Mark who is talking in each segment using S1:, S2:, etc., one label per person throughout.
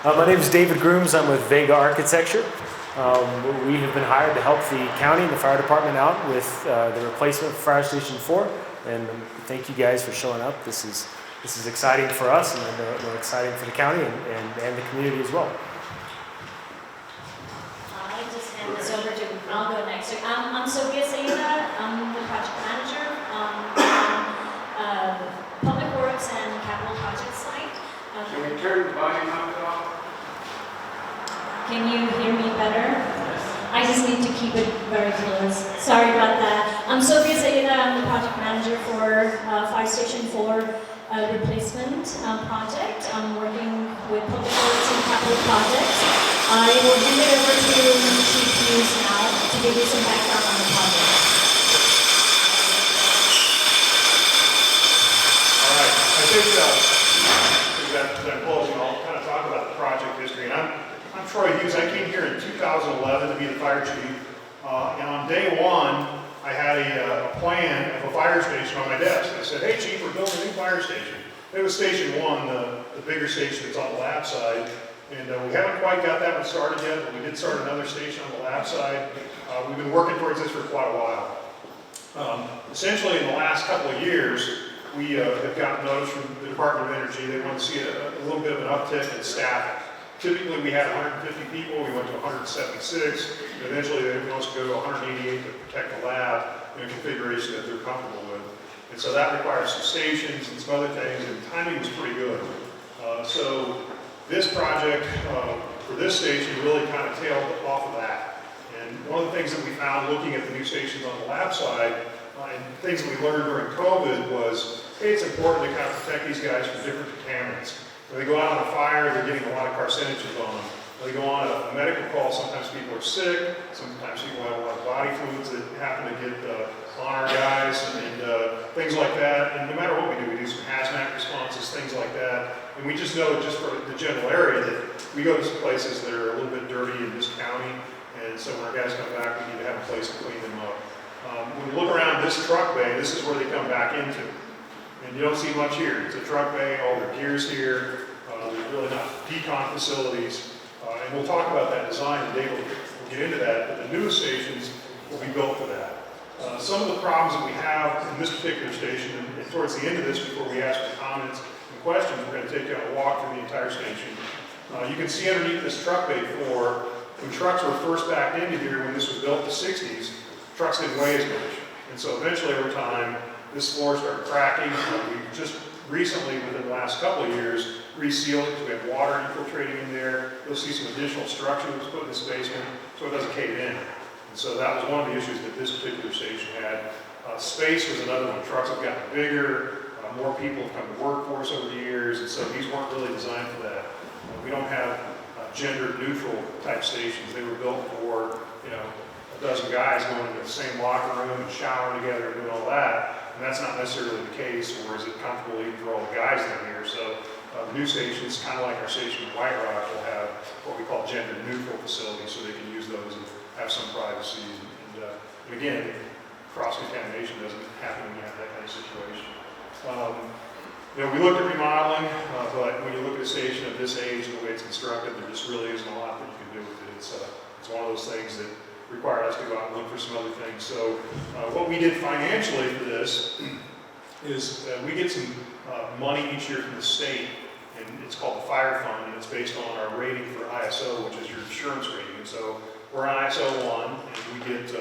S1: My name is David Grooms. I'm with Vega Architecture. We have been hired to help the county and the fire department out with the replacement for Fire Station 4. And thank you guys for showing up. This is exciting for us, and we're exciting for the county and the community as well.
S2: I'll just hand this over to, I'll go next. I'm Sophia Sayeda. I'm the project manager on Public Works and Capital Project site.
S3: Can we turn the volume up at all?
S2: Can you hear me better? Yes. I just need to keep it very close. Sorry about that. I'm Sophia Sayeda. I'm the project manager for Fire Station 4 replacement project. I'm working with Public Works and Capital Projects. I will hand it over to Chief Hughes now to give you some background on the project.
S4: All right. I think as I'm closing, I'll kind of talk about the project history. And I'm Troy Hughes. I came here in 2011 to be the fire chief. And on day one, I had a plan of a fire station on my desk. I said, hey chief, we're building a new fire station. It was Station 1, the bigger station that's on the lab side. And we haven't quite got that one started yet, but we did start another station on the lab side. We've been working towards this for quite a while. Essentially, in the last couple of years, we have gotten notice from the Department of Energy. They want to see a little bit of an uptick in staffing. Typically, we had 150 people. We went to 176. Eventually, they want us to go to 188 to protect the lab in a configuration that they're comfortable with. And so that requires some stations and some other things, and timing was pretty good. So this project for this station really kind of tailed off of that. And one of the things that we found looking at the new stations on the lab side, and things that we learned during COVID was, hey, it's important to kind of protect these guys from different contaminants. When they go out on a fire, they're getting a lot of carcinogens on them. When they go on a medical call, sometimes people are sick, sometimes people have a lot of body fluids that happen to get on our guys, and things like that. And no matter what we do some hazmat responses, things like that. And we just know, just for the general area, that we go to some places that are a little bit dirty in this county, and so when our guys come back, we need to have a place to clean them up. When we look around this truck bay, this is where they come back into. And you don't see much here. It's a truck bay, all their gear's here. There's really not decon facilities. And we'll talk about that design, and Dave will get into that, but the newest stations will be built for that. Some of the problems that we have in this particular station, and towards the end of this, before we ask for comments and questions, we're going to take you on a walk through the entire station. You can see underneath this truck bay floor, when trucks were first backed into here, when this was built in the 60s, trucks didn't weigh as much. And so eventually, over time, this floor started cracking. We just recently, within the last couple of years, resealed it because we had water infiltrating in there. You'll see some additional structure that was put in this basement so it doesn't cave in. And so that was one of the issues that this particular station had. Space was another one. Trucks have gotten bigger. More people have come to work for us over the years, and so these weren't really designed for that. We don't have gender-neutral type stations. They were built for, a dozen guys going into the same locker room and showering together and doing all that. And that's not necessarily the case, or is it comfortable even for all the guys down here? So the new stations, kind of like our station in White Rock, will have what we call gender-neutral facilities, so they can use those and have some privacy. And again, cross-contamination doesn't happen when you have that kind of situation. We looked at remodeling, but when you look at a station of this age and the way it's constructed, there just really isn't a lot that you can do with it. It's one of those things that required us to go out and look for some other things. So what we did financially for this is we get some money each year from the state, and it's called the Fire Fund, and it's based on our rating for ISO, which is your insurance rating. And so we're on ISO 1, and we get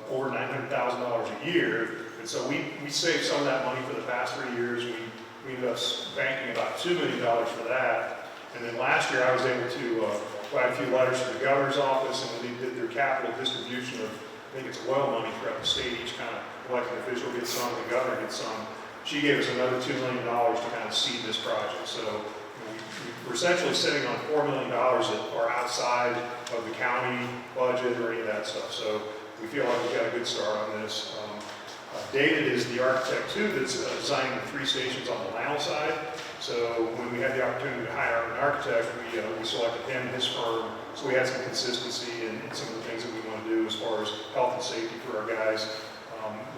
S4: over $900,000 a year. And so we saved some of that money for the past 3 years. We ended up banking about $2 million for that. And then last year I was able to write a few letters to the governor's office, and when they did their capital distribution of, I think it's oil money throughout the state, each kind of elected official gets some, the governor gets some. She gave us another $2 million to kind of seed this project. So we're essentially sitting on $4 million that are outside of the county budget or any of that stuff. So we feel like we've got a good start on this. David is the architect too that's designing the 3 stations on the Alamos side. So when we had the opportunity to hire an architect, we selected him and his firm. So we had some consistency in some of the things that we want to do as far as health and safety for our guys.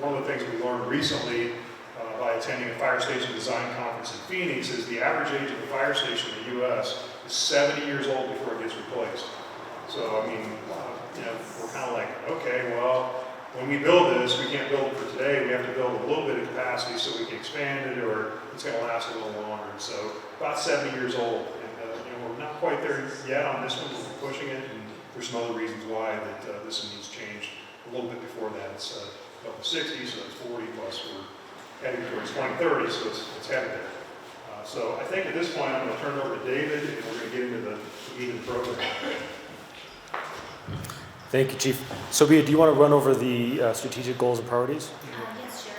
S4: One of the things we learned recently by attending a fire station design conference in Phoenix is the average age of a fire station in the U.S. is 70 years old before it gets replaced. So, I mean, we're kind of like, okay, well, when we build this, we can't build it for today. We have to build a little bit of capacity so we can expand it, or it's going to last a little longer. So, about 70 years old. And, we're not quite there yet on this one, but we're pushing it. And there's some other reasons why that this one needs changed a little bit before that. It's up to 60, so that's 40, plus we're heading towards 2030, so it's headed there. So I think at this point, I'm going to turn it over to David, and we're going to get into the meat of the program.
S1: Thank you, Chief. Sophia, do you want to run over the strategic goals and priorities?
S2: Yes, sure.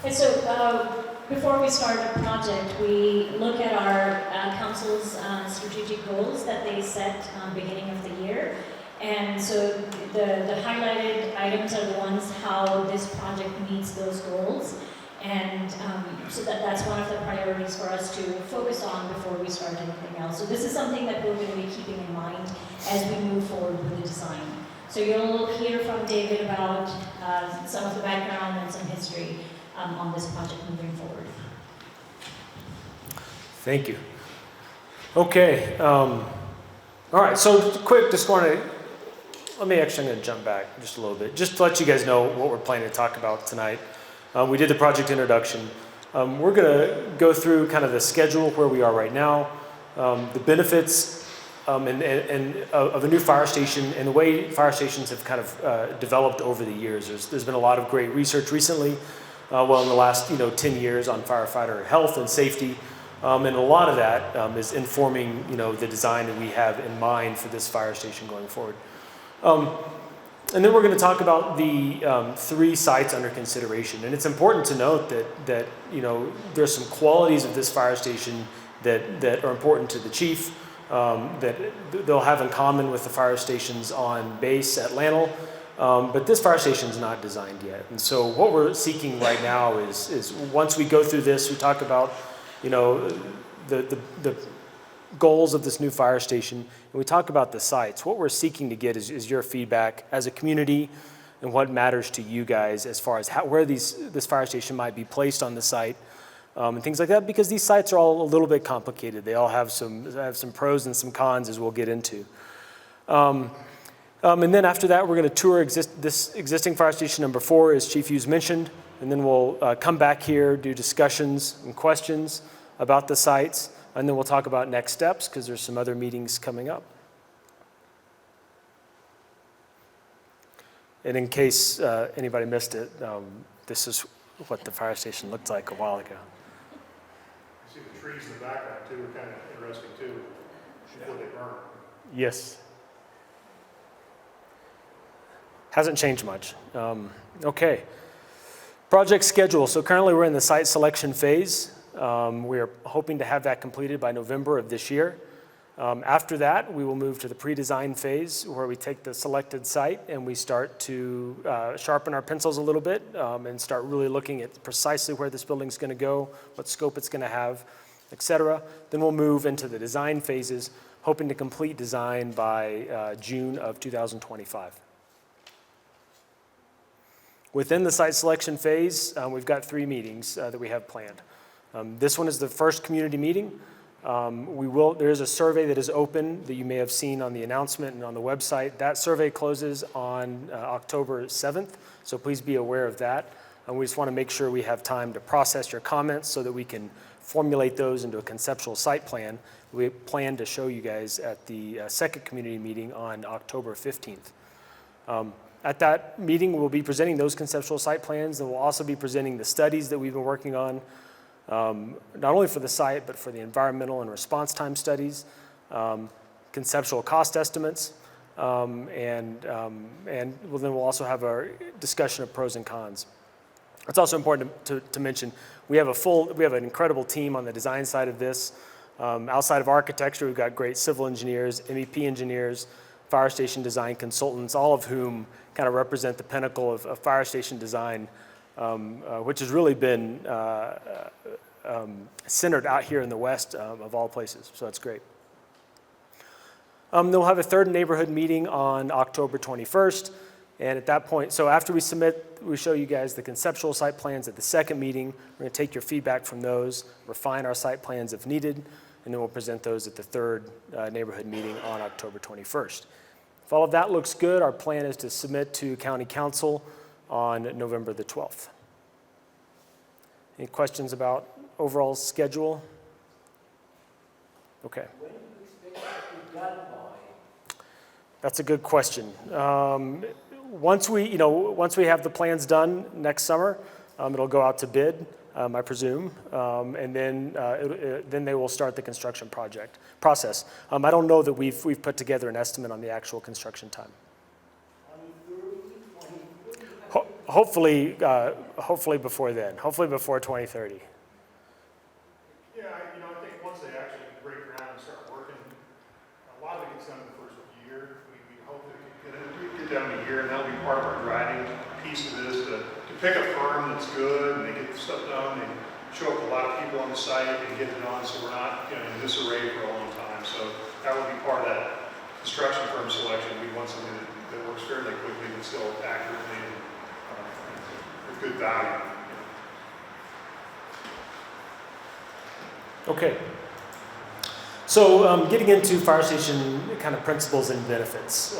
S2: And so before we start a project, we look at our council's strategic goals that they set beginning of the year. And so the highlighted items are the ones how this project meets those goals. And so that's one of the priorities for us to focus on before we start anything else. So this is something that we're going to be keeping in mind as we move forward with the design. So you'll hear from David about some of the background and some history on this project moving forward.
S1: Thank you. Okay. All right. So quick, just want to, I'm going to jump back just a little bit, just to let you guys know what we're planning to talk about tonight. We did the project introduction. We're going to go through kind of the schedule where we are right now, the benefits of a new fire station, and the way fire stations have kind of developed over the years. There's been a lot of great research recently, in the last 10 years on firefighter health and safety, and a lot of that is informing the design that we have in mind for this fire station going forward. And then we're going to talk about the 3 sites under consideration. And it's important to note that there's some qualities of this fire station that are important to the chief, that they'll have in common with the fire stations on base at Lannel. But this fire station is not designed yet. And so what we're seeking right now is once we go through this, we talk about the goals of this new fire station, and we talk about the sites. What we're seeking to get is your feedback as a community and what matters to you guys as far as where this fire station might be placed on the site, and things like that, because these sites are all a little bit complicated. They all have some pros and some cons, as we'll get into. And then after that, we're going to tour this existing fire station number 4, as Chief Hughes mentioned, and then we'll come back here, do discussions and questions about the sites. And then we'll talk about next steps, because there's some other meetings coming up. And in case anybody missed it, this is what the fire station looked like a while ago.
S4: You see the trees in the background too are kind of interesting too, before they burn.
S1: Yes. Hasn't changed much. Okay. Project schedule. So currently we're in the site selection phase. We are hoping to have that completed by November of this year. After that, we will move to the pre-design phase, where we take the selected site and we start to sharpen our pencils a little bit and start really looking at precisely where this building's going to go, what scope it's going to have, etc. Then we'll move into the design phases, hoping to complete design by June of 2025. Within the site selection phase, we've got 3 meetings that we have planned. This one is the first community meeting. There is a survey that is open that you may have seen on the announcement and on the website. That survey closes on October 7th, so please be aware of that. And we just want to make sure we have time to process your comments so that we can formulate those into a conceptual site plan. We plan to show you guys at the second community meeting on October 15th. At that meeting, we'll be presenting those conceptual site plans, and we'll also be presenting the studies that we've been working on, not only for the site, but for the environmental and response time studies, conceptual cost estimates, and then we'll also have a discussion of pros and cons. It's also important to mention we have an incredible team on the design side of this. Outside of architecture, we've got great civil engineers, MEP engineers, fire station design consultants, all of whom kind of represent the pinnacle of fire station design, which has really been centered out here in the West of all places, so that's great. They'll have a third neighborhood meeting on October 21st, And at that point, so after we submit, we show you guys the conceptual site plans at the second meeting. We're going to take your feedback from those, refine our site plans if needed, and then we'll present those at the third neighborhood meeting on October 21st. If all of that looks good, our plan is to submit to County Council on November the 12th. Any questions about overall schedule? Okay.
S5: When do you expect it to be done by?
S1: That's a good question. Once we have the plans done next summer, it'll go out to bid, I presume, and then they will start the construction process. I don't know that we've put together an estimate on the actual construction time.
S5: 2030, 2040?
S1: Hopefully before then. Hopefully before 2030.
S4: Yeah, I think once they actually break ground and start working, a lot of it gets done in the first year. We hope that it can get down to a year, and that'll be part of our driving piece of this, to pick a firm that's good, and they get the stuff done, and show up a lot of people on the site and get it on, so we're not in disarray for a long time. So that will be part of that construction firm selection. We want something that works fairly quickly, but still accurately and with good value.
S1: Okay. So getting into fire station kind of principles and benefits.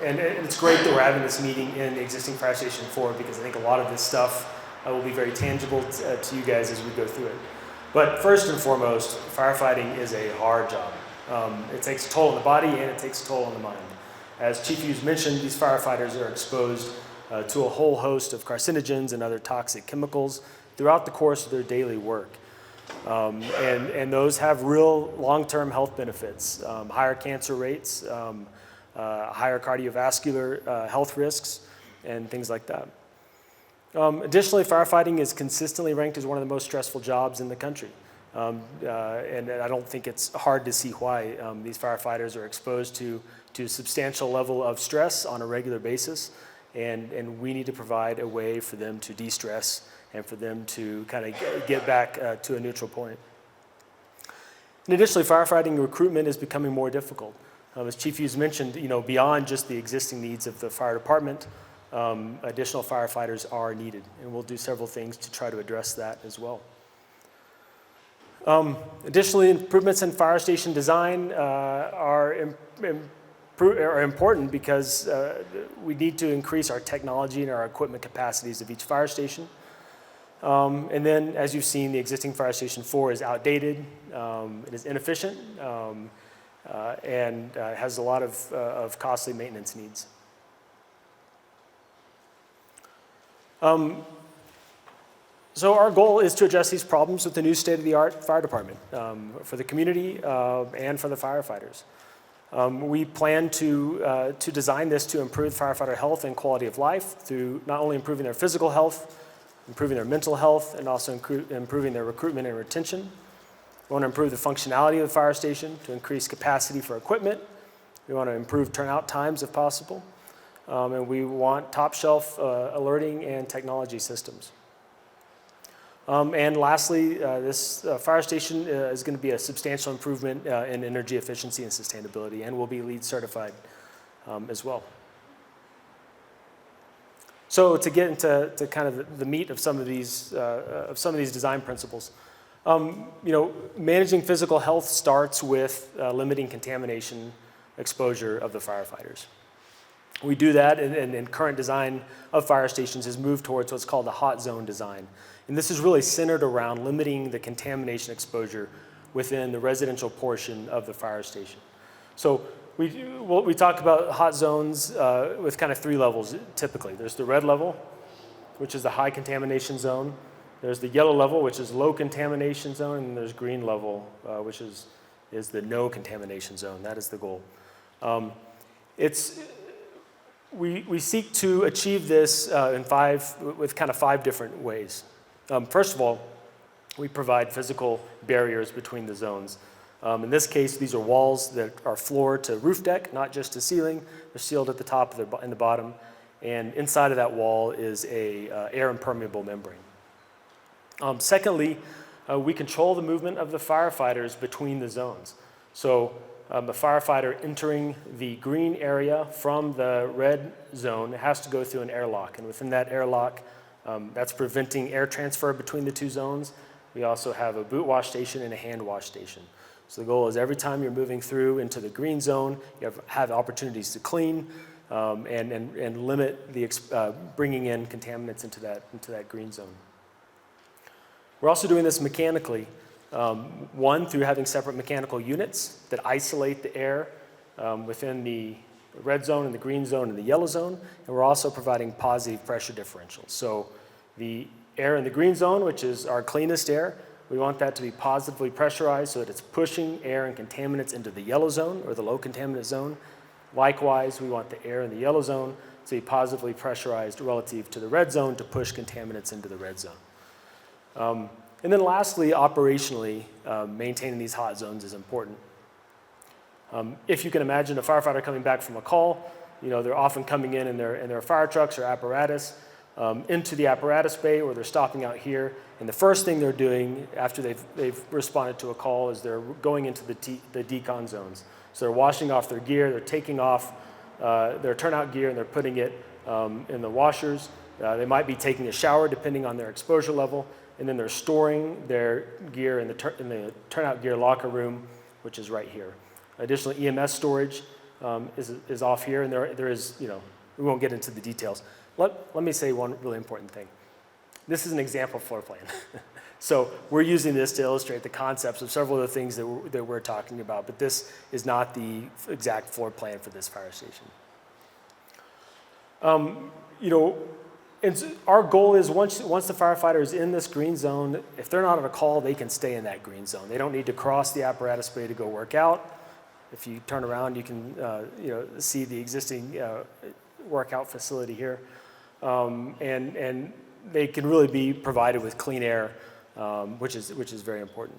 S1: And it's great that we're having this meeting in the existing Fire Station 4 because I think a lot of this stuff will be very tangible to you guys as we go through it. But first and foremost, firefighting is a hard job. It takes a toll on the body and it takes a toll on the mind. As Chief Hughes mentioned, these firefighters are exposed to a whole host of carcinogens and other toxic chemicals throughout the course of their daily work. And those have real long-term health benefits, higher cancer rates, higher cardiovascular health risks, and things like that. Additionally, firefighting is consistently ranked as one of the most stressful jobs in the country. And I don't think it's hard to see why. These firefighters are exposed to a substantial level of stress on a regular basis, and we need to provide a way for them to de-stress and for them to kind of get back to a neutral point. And additionally, firefighting recruitment is becoming more difficult. As Chief Hughes mentioned, beyond just the existing needs of the fire department, additional firefighters are needed, and we'll do several things to try to address that as well. Additionally, improvements in fire station design are important because we need to increase our technology and our equipment capacities of each fire station. And then, as you've seen, the existing Fire Station 4 is outdated, it is inefficient, and has a lot of costly maintenance needs. So our goal is to address these problems with the new state-of-the-art fire department for the community and for the firefighters. We plan to design this to improve firefighter health and quality of life through not only improving their physical health, improving their mental health, and also improving their recruitment and retention. We want to improve the functionality of the fire station to increase capacity for equipment. We want to improve turnout times if possible. And we want top-shelf alerting and technology systems. And lastly, this fire station is going to be a substantial improvement in energy efficiency and sustainability, and will be LEED certified as well. So to get into kind of the meat of some of these design principles, managing physical health starts with limiting contamination exposure of the firefighters. We do that, and current design of fire stations has moved towards what's called the hot zone design. And this is really centered around limiting the contamination exposure within the residential portion of the fire station. So we talk about hot zones with kind of three levels typically. There's the red level, which is the high contamination zone. There's the yellow level, which is low contamination zone, and there's green level, which is the no contamination zone. That is the goal. We seek to achieve this with kind of five different ways. First of all, we provide physical barriers between the zones. In this case, these are walls that are floor to roof deck, not just to ceiling. They're sealed at the top and the bottom. And inside of that wall is a air impermeable membrane. Secondly, we control the movement of the firefighters between the zones. So a firefighter entering the green area from the red zone has to go through an airlock. And within that airlock, that's preventing air transfer between the two zones. We also have a boot wash station and a hand wash station. So the goal is every time you're moving through into the green zone, you have opportunities to clean and limit the bringing in contaminants into that green zone. We're also doing this mechanically. One, through having separate mechanical units that isolate the air within the red zone and the green zone and the yellow zone, and we're also providing positive pressure differentials. So the air in the green zone, which is our cleanest air, we want that to be positively pressurized so that it's pushing air and contaminants into the yellow zone or the low contaminant zone. Likewise, we want the air in the yellow zone to be positively pressurized relative to the red zone to push contaminants into the red zone. And then lastly, operationally, maintaining these hot zones is important. If you can imagine a firefighter coming back from a call, they're often coming in their fire trucks or apparatus into the apparatus bay, or they're stopping out here. And the first thing they're doing after they've responded to a call is they're going into the decon zones. So they're washing off their gear, they're taking off their turnout gear, and they're putting it in the washers. They might be taking a shower depending on their exposure level, and then they're storing their gear in the turnout gear locker room, which is right here. Additionally, EMS storage is off here, and there is, we won't get into the details. Let me say one really important thing. This is an example floor plan. So we're using this to illustrate the concepts of several of the things that we're talking about, but this is not the exact floor plan for this fire station. And our goal is once the firefighter is in this green zone, if they're not on a call, they can stay in that green zone. They don't need to cross the apparatus bay to go work out. If you turn around, you can see the existing workout facility here, and they can really be provided with clean air, which is very important.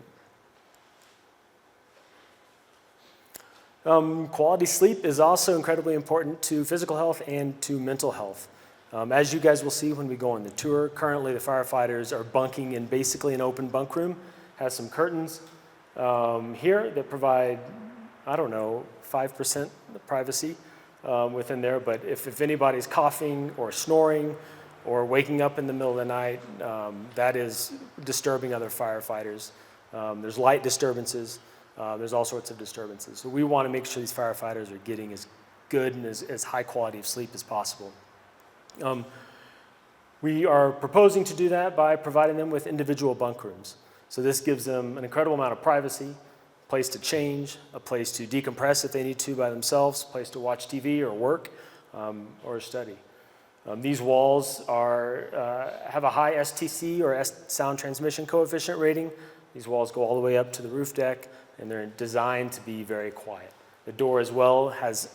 S1: Quality sleep is also incredibly important to physical health and to mental health. As you guys will see when we go on the tour, currently the firefighters are bunking in basically an open bunk room, has some curtains here that provide, 5% privacy within there, but if anybody's coughing or snoring or waking up in the middle of the night, that is disturbing other firefighters. There's light disturbances, there's all sorts of disturbances. So we want to make sure these firefighters are getting as good and as high quality of sleep as possible. We are proposing to do that by providing them with individual bunk rooms. So this gives them an incredible amount of privacy, a place to change, a place to decompress if they need to by themselves, a place to watch TV or work or study. These walls have a high STC or sound transmission coefficient rating. These walls go all the way up to the roof deck, and they're designed to be very quiet. The door as well has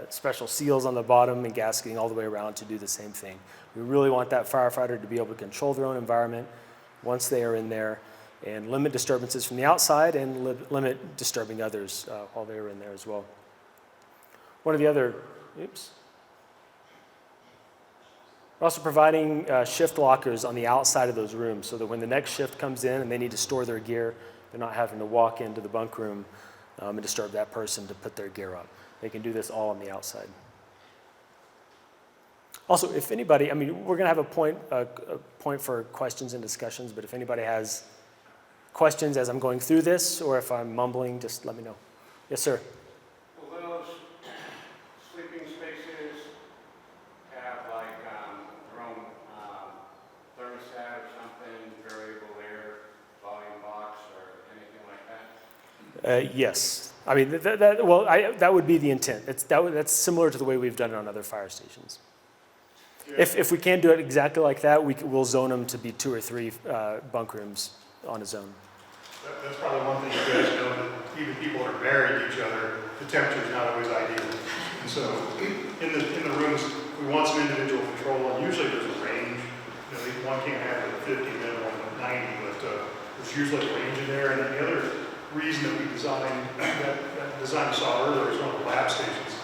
S1: special seals on the bottom and gasketing all the way around to do the same thing. We really want that firefighter to be able to control their own environment once they are in there and limit disturbances from the outside and limit disturbing others while they are in there as well. One of the other, we're also providing shift lockers on the outside of those rooms so that when the next shift comes in and they need to store their gear, they're not having to walk into the bunk room and disturb that person to put their gear up. They can do this all on the outside. Also, if anybody, we're going to have a point for questions and discussions, but if anybody has questions as I'm going through this, or if I'm mumbling, just let me know. Yes, sir.
S3: Will those sleeping spaces have their own thermostat or something, variable air, volume box, or anything like that?
S1: Yes. That would be the intent. That's similar to the way we've done it on other fire stations.
S4: Yeah.
S1: If we can't do it exactly like that, we'll zone them to be 2 or 3 bunk rooms on a zone.
S4: That's probably one thing you guys know, that even people that are married to each other, the temperature is not always ideal. And so in the rooms, we want some individual control, and usually there's a range. One can't have a 50 minimum, 90, but there's usually a range in there. And then the other reason that we designed, that design you saw earlier, is one of the lab stations.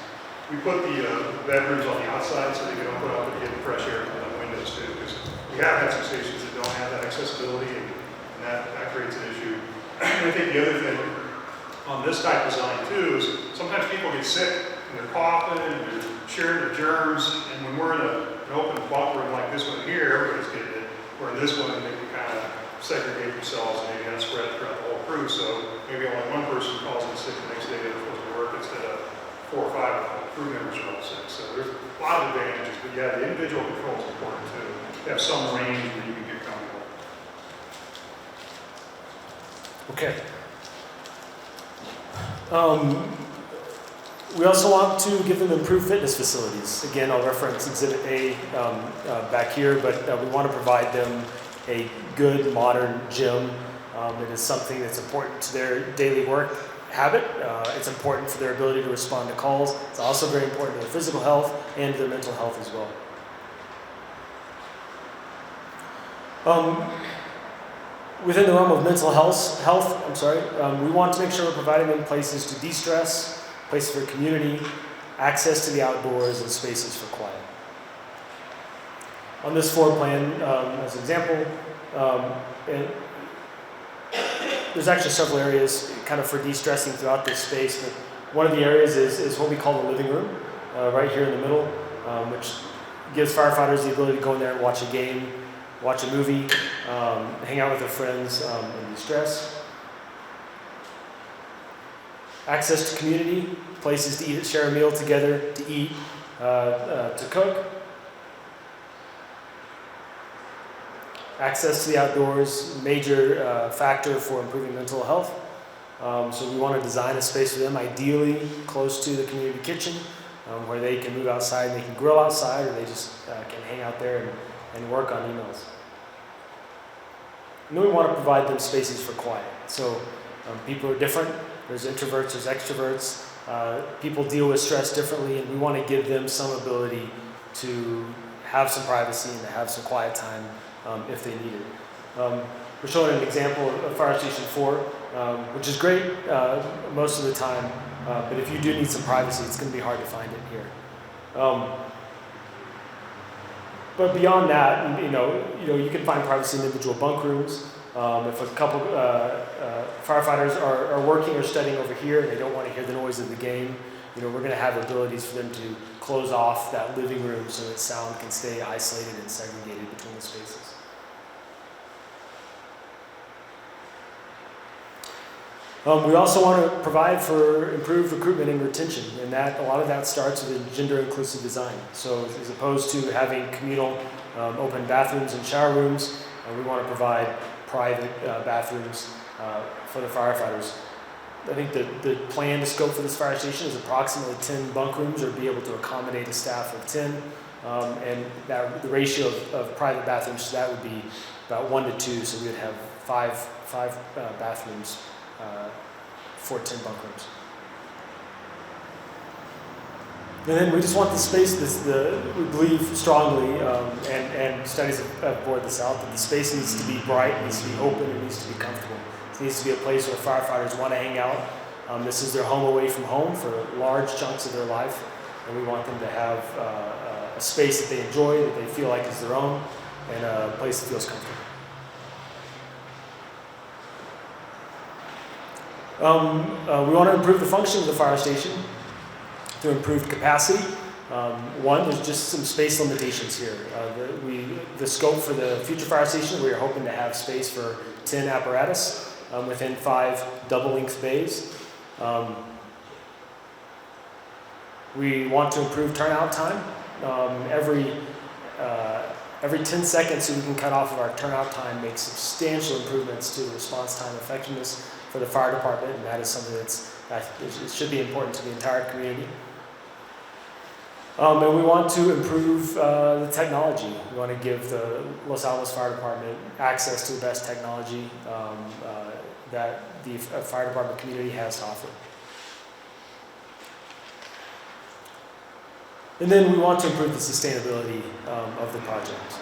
S4: We put the bedrooms on the outside so they can open up and get fresh air from the windows too, because we have had some stations that don't have that accessibility, and that creates an issue. And I think the other thing on this type of design too is sometimes people get sick and they're coughing and they're sharing their germs, and when we're in an open bunk room like this one here, everybody's getting it. Where in this one, they can kind of segregate themselves and maybe not spread throughout the whole crew. So maybe only one person calls in sick the next day they're supposed to work instead of 4 or 5 crew members are all sick. So there's a lot of advantages, but yeah, the individual control is important too. You have some range where you can get comfortable.
S1: Okay. We also want to give them improved fitness facilities. Again, I'll reference Exhibit A back here, but we want to provide them a good modern gym. It is something that's important to their daily work habit. It's important for their ability to respond to calls. It's also very important to their physical health and their mental health as well. Within the realm of mental health, we want to make sure we're providing them places to de-stress, places for community, access to the outdoors, and spaces for quiet. On this floor plan, as an example, there's actually several areas kind of for de-stressing throughout this space, but one of the areas is what we call the living room, right here in the middle, which gives firefighters the ability to go in there and watch a game, watch a movie, hang out with their friends, and de-stress. Access to community, places to eat, share a meal together, to eat, to cook. Access to the outdoors, major factor for improving mental health. So we want to design a space for them, ideally close to the community kitchen, where they can move outside, they can grill outside, or they just can hang out there and work on emails. And then we want to provide them spaces for quiet. So people are different. There's introverts, there's extroverts. People deal with stress differently, and we want to give them some ability to have some privacy and to have some quiet time if they need it. We're showing an example of Fire Station 4, which is great most of the time, but if you do need some privacy, it's going to be hard to find it here. But beyond that, you can find privacy in individual bunk rooms. If a couple firefighters are working or studying over here and they don't want to hear the noise of the game, we're going to have abilities for them to close off that living room so that sound can stay isolated and segregated between the spaces. We also want to provide for improved recruitment and retention, and a lot of that starts with a gender-inclusive design. So as opposed to having communal open bathrooms and shower rooms, we want to provide private bathrooms for the firefighters. I think the planned scope for this fire station is approximately 10 bunk rooms, or be able to accommodate a staff of 10, and the ratio of private bathrooms to that would be about 1 to 2, so we would have five bathrooms for 10 bunk rooms. And then we just want the space, we believe strongly, and studies have borne this out, that the space needs to be bright, needs to be open, it needs to be comfortable. It needs to be a place where firefighters want to hang out. This is their home away from home for large chunks of their life, and we want them to have a space that they enjoy, that they feel like is their own, and a place that feels comfortable. We want to improve the function of the fire station through improved capacity. One, there's just some space limitations here. The scope for the future fire station, we are hoping to have space for 10 apparatus within 5 double-length bays. We want to improve turnout time. Every 10 seconds so we can cut off of our turnout time makes substantial improvements to the response time effectiveness for the fire department, and that is something that should be important to the entire community. And we want to improve the technology. We want to give the Los Alamos Fire Department access to the best technology that the fire department community has to offer. And then we want to improve the sustainability of the project.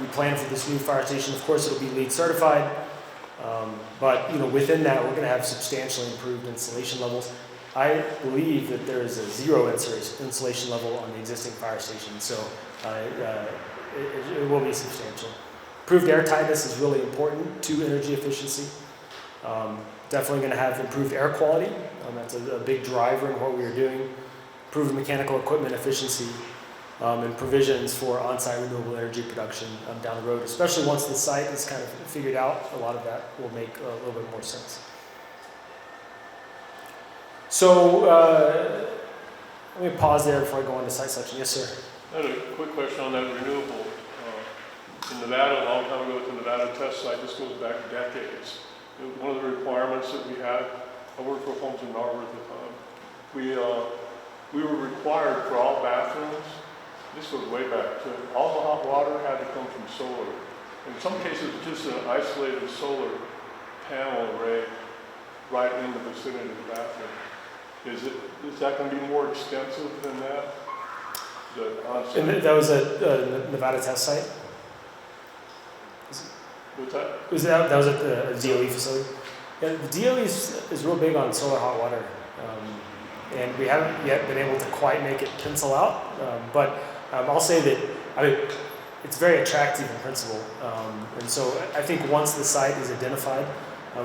S1: We plan for this new fire station, of course, it'll be LEED certified, but within that, we're going to have substantially improved installation levels. I believe that there is a 0 insulation level on the existing fire station, so it will be substantial. Improved air tightness is really important to energy efficiency. Definitely going to have improved air quality. That's a big driver in what we are doing. Improved mechanical equipment efficiency, and provisions for on-site renewable energy production down the road, especially once the site is kind of figured out. A lot of that will make a little bit more sense. So let me pause there before I go on to site selection. Yes, sir.
S6: I had a quick question on that renewable. In Nevada, a long time ago at the Nevada test site, this goes back decades. One of the requirements that we had, I worked for Homes and Narber at the time, we were required for all bathrooms, this goes way back, all the hot water had to come from solar. In some cases, just an isolated solar panel array right in the vicinity of the bathroom. Is that going to be more extensive than that?
S1: And that was a Nevada test site?
S6: What's that?
S1: That was at the DOE facility? Yeah, the DOE is real big on solar hot water. And we haven't yet been able to quite make it pencil out. But I'll say that it's very attractive in principle. And so I think once the site is identified,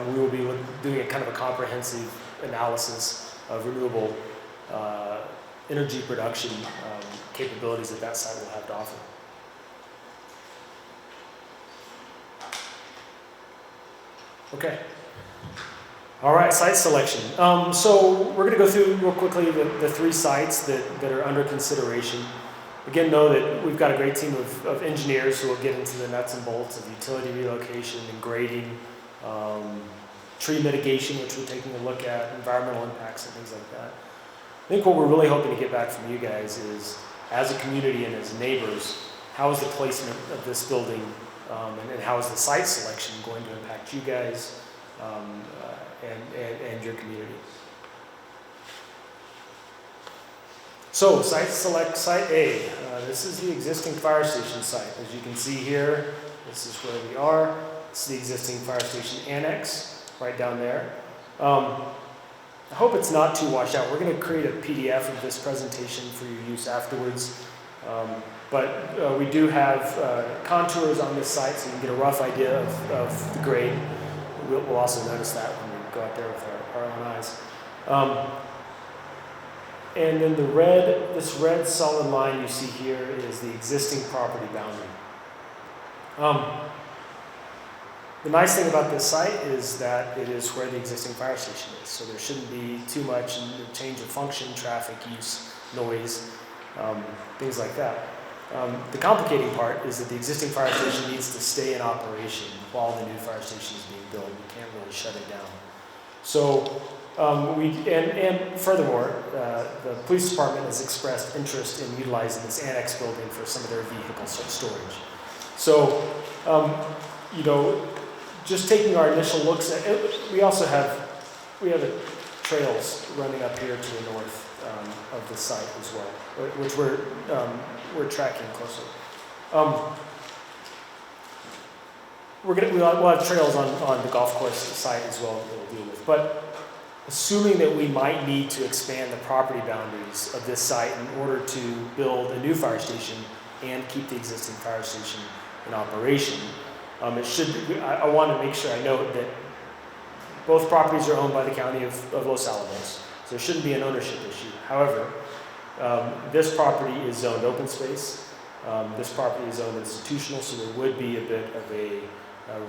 S1: we will be doing a kind of a comprehensive analysis of renewable energy production capabilities that site will have to offer. Okay. All right, site selection. So we're going to go through real quickly the 3 sites that are under consideration. Again, know that we've got a great team of engineers who will get into the nuts and bolts of utility relocation and grading, tree mitigation, which we're taking a look at, environmental impacts and things like that. I think what we're really hoping to get back from you guys is, as a community and as neighbors, how is the placement of this building and how is the site selection going to impact you guys and your community? So, select site A. This is the existing fire station site. As you can see here, this is where we are. This is the existing fire station annex, right down there. I hope it's not too washed out. We're going to create a PDF of this presentation for your use afterwards. But we do have contours on this site, so you can get a rough idea of the grade. We'll also notice that when we go out there with our own eyes. And then this red solid line you see here is the existing property boundary. The nice thing about this site is that it is where the existing fire station is, so there shouldn't be too much change of function, traffic use, noise, things like that. The complicating part is that the existing fire station needs to stay in operation while the new fire station is being built. We can't really shut it down. So, and furthermore, the police department has expressed interest in utilizing this annex building for some of their vehicle storage. So, just taking our initial looks at it, we have trails running up here to the north of the site as well, which we're tracking closely. We'll have trails on the golf course site as well that we'll deal with. But assuming that we might need to expand the property boundaries of this site in order to build a new fire station and keep the existing fire station in operation, I want to make sure I note that both properties are owned by the county of Los Alamos, so there shouldn't be an ownership issue. However, this property is zoned open space. This property is zoned institutional, so there would be a bit of a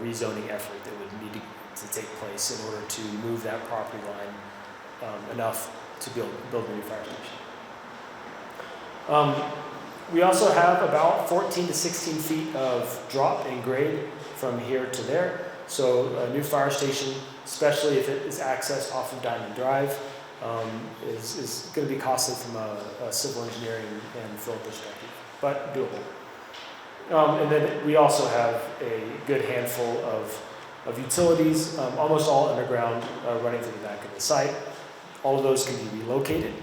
S1: rezoning effort that would need to take place in order to move that property line enough to build a new fire station. We also have about 14 to 16 feet of drop in grade from here to there. So a new fire station, especially if it is accessed off of Diamond Drive, is going to be costly from a civil engineering and fill perspective, but doable. And then we also have a good handful of utilities, almost all underground, running through the back of the site. All of those can be relocated,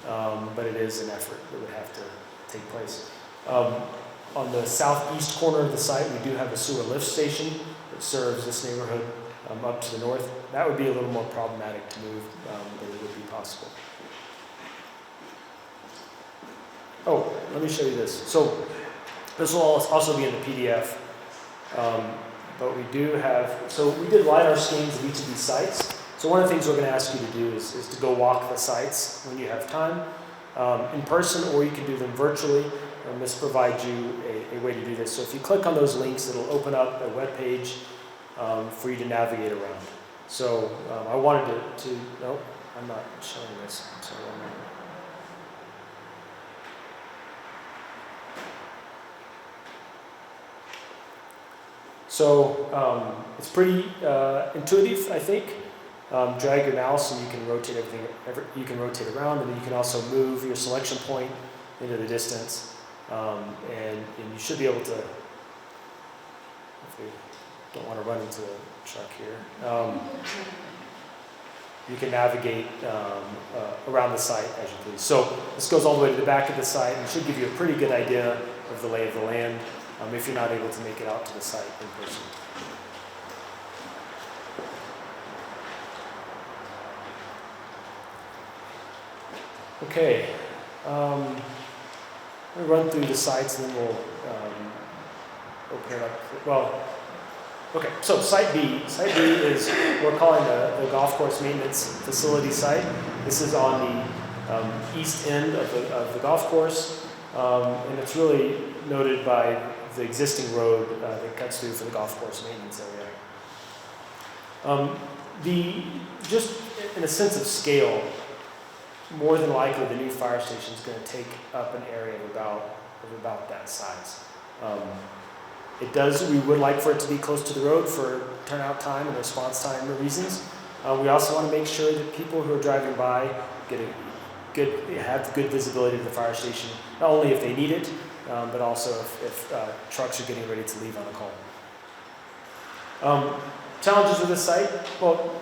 S1: but it is an effort that would have to take place. On the southeast corner of the site, we do have a sewer lift station that serves this neighborhood up to the north. That would be a little more problematic to move, but it would be possible. Oh, let me show you this. So this will also be in the PDF. but we do have, so we did LiDAR scans of each of these sites. So one of the things we're going to ask you to do is to go walk the sites when you have time, in person, or you can do them virtually. And this provides you a way to do this. So if you click on those links, it'll open up a web page for you to navigate around. So I wanted to nope, I'm not showing this. So it's pretty intuitive, I think. Drag your mouse and you can rotate everything. You can rotate around, and then you can also move your selection point into the distance, and you should be able to. If we don't want to run into the truck here, you can navigate around the site as you please. So this goes all the way to the back of the site and should give you a pretty good idea of the lay of the land if you're not able to make it out to the site in person. Okay, we'll run through the sites and then we'll open it up. Well, okay, so Site B. Site B is, we're calling the golf course maintenance facility site. This is on the east end of the golf course, and it's really noted by the existing road that cuts through for the golf course maintenance area. Just in a sense of scale, more than likely the new fire station is going to take up an area of about that size. We would like for it to be close to the road for turnout time and response time reasons. We also want to make sure that people who are driving by have good visibility to the fire station, not only if they need it, but also if trucks are getting ready to leave on a call. Challenges with this site, well,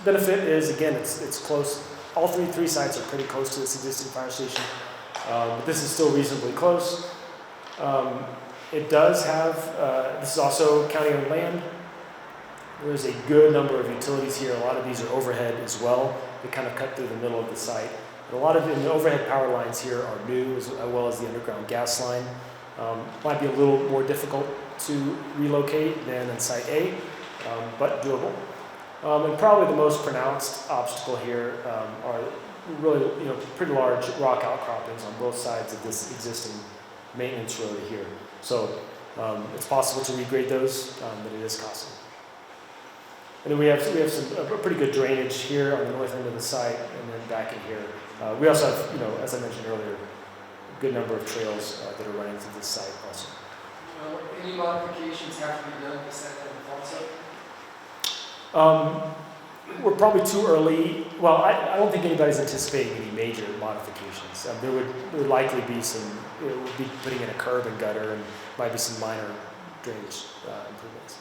S1: benefit is, again, it's close. All three sites are pretty close to this existing fire station, but this is still reasonably close. It does have, this is also county-owned land. There's a good number of utilities here. A lot of these are overhead as well. They kind of cut through the middle of the site. But a lot of the overhead power lines here are new, as well as the underground gas line. Might be a little more difficult to relocate than in Site A, but doable. And probably the most pronounced obstacle here are really, pretty large rock outcroppings on both sides of this existing maintenance road here. So it's possible to regrade those, but it is costly. And then we have a pretty good drainage here on the north end of the site, and then back in here. We also have, as I mentioned earlier, a good number of trails that are running through this site also.
S7: Any modifications have to be done besides that also?
S1: We're probably too early. Well, I don't think anybody's anticipating any major modifications. There would likely be it would be putting in a curb and gutter, and might be some minor drainage improvements.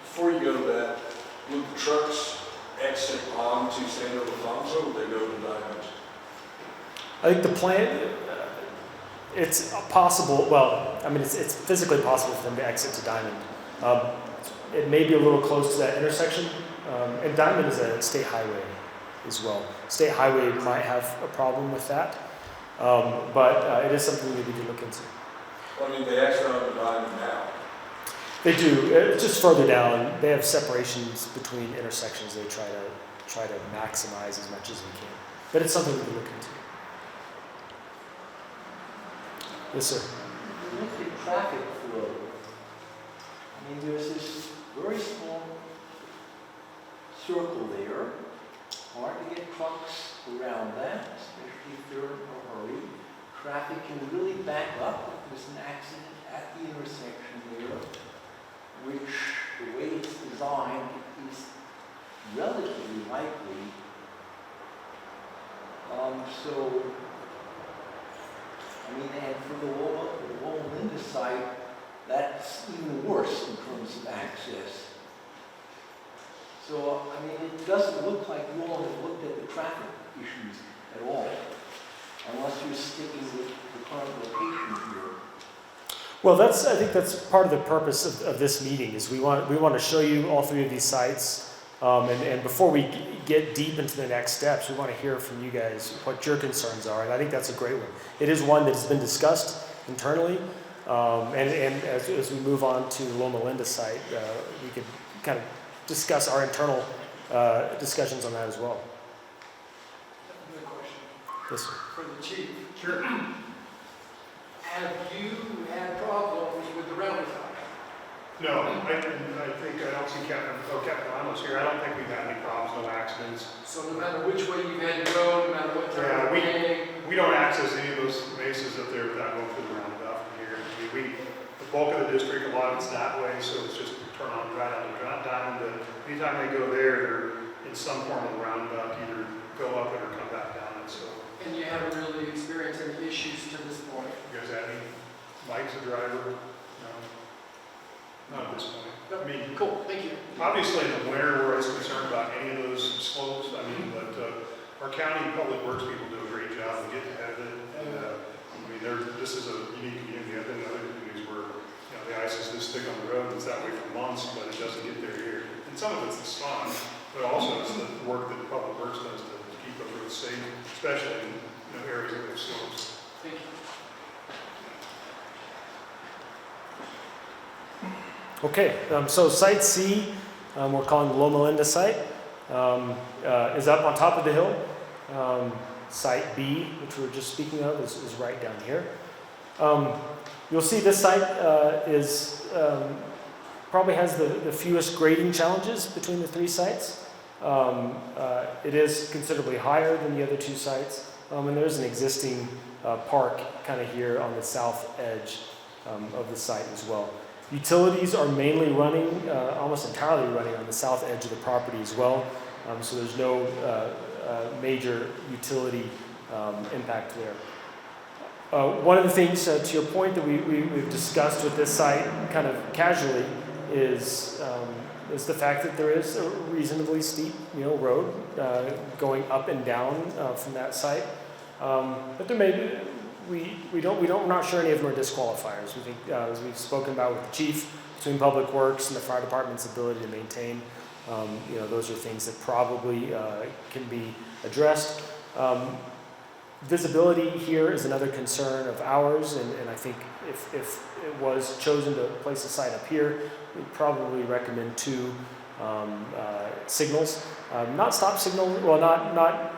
S8: Before you go to that, would the trucks exit onto San Ildefonso, or would they go to Diamond?
S1: I think the plan, it's possible, it's physically possible for them to exit to Diamond. It may be a little close to that intersection, and Diamond is a state highway as well. State highway might have a problem with that, but it is something that we can look into.
S8: Well, they exit onto Diamond now.
S1: They do. It's just further down. They have separations between intersections. They try to maximize as much as we can. But it's something we can look into. Yes, sir.
S5: Look at traffic flow. There's this very small circle there. Hard to get trucks around that, especially if they're in a hurry. Traffic can really back up if there's an accident at the intersection there, which, the way it's designed, is relatively likely. And for the Wall Linda site, that's even worse in terms of access. So, it doesn't look like you all have looked at the traffic issues at all, unless you're sticking with the current location here.
S1: Well, I think that's part of the purpose of this meeting, is we want to show you all three of these sites, and before we get deep into the next steps, we want to hear from you guys what your concerns are, and I think that's a great one. It is one that has been discussed internally. And as we move on to Loma Linda site, we could kind of discuss our internal discussions on that as well.
S7: Another question
S1: Yes, sir.
S7: for the chief.
S4: Sure.
S7: Have you had problems with the rental car?
S4: No, I think, I don't see Captain Alamos here, I don't think we've had any problems, no accidents.
S7: So no matter which way you've had to go, no matter what time
S4: Yeah,
S7: of day,
S4: we don't access any of those bases up there without going through the roundabout from here. I mean, the bulk of the district, a lot of it's that way, so it's just turn on, right on, drop down, but anytime they go there, they're in some form of roundabout, either go up it or come back down, and so.
S7: and you haven't really experienced any issues to this point.
S4: You guys have any? Mike's a driver? No? Not at this point. I mean,
S7: Cool, thank you.
S4: obviously in the winter, we're as concerned about any of those slopes, I mean, but our county public works people do a great job of getting ahead of it. And, I mean, this is a unique community. I've been in other communities where, you know, the ice is this thick on the road, and it's that way for months, but it doesn't get there here. And some of it's the sun, but also it's the work that the public works does to keep those roads safe, especially in, you know, areas that have slopes.
S7: Thank you.
S1: Okay, so Site C, we're calling the Loma Linda site, is up on top of the hill. Site B, which we were just speaking of, is right down here. You'll see this site probably has the fewest grading challenges between the three sites. It is considerably higher than the other two sites, and there's an existing park kind of here on the south edge of the site as well. Utilities are mainly running, almost entirely running on the south edge of the property as well, so there's no major utility impact there. One of the things, to your point, that we've discussed with this site kind of casually is the fact that there is a reasonably steep, road going up and down from that site. But there may be, we're not sure any of them are disqualifiers. We think, as we've spoken about with the chief, between Public Works and the fire department's ability to maintain, those are things that probably can be addressed. Visibility here is another concern of ours, and I think if it was chosen to place a site up here, we'd probably recommend two signals. Not stop signal, well, not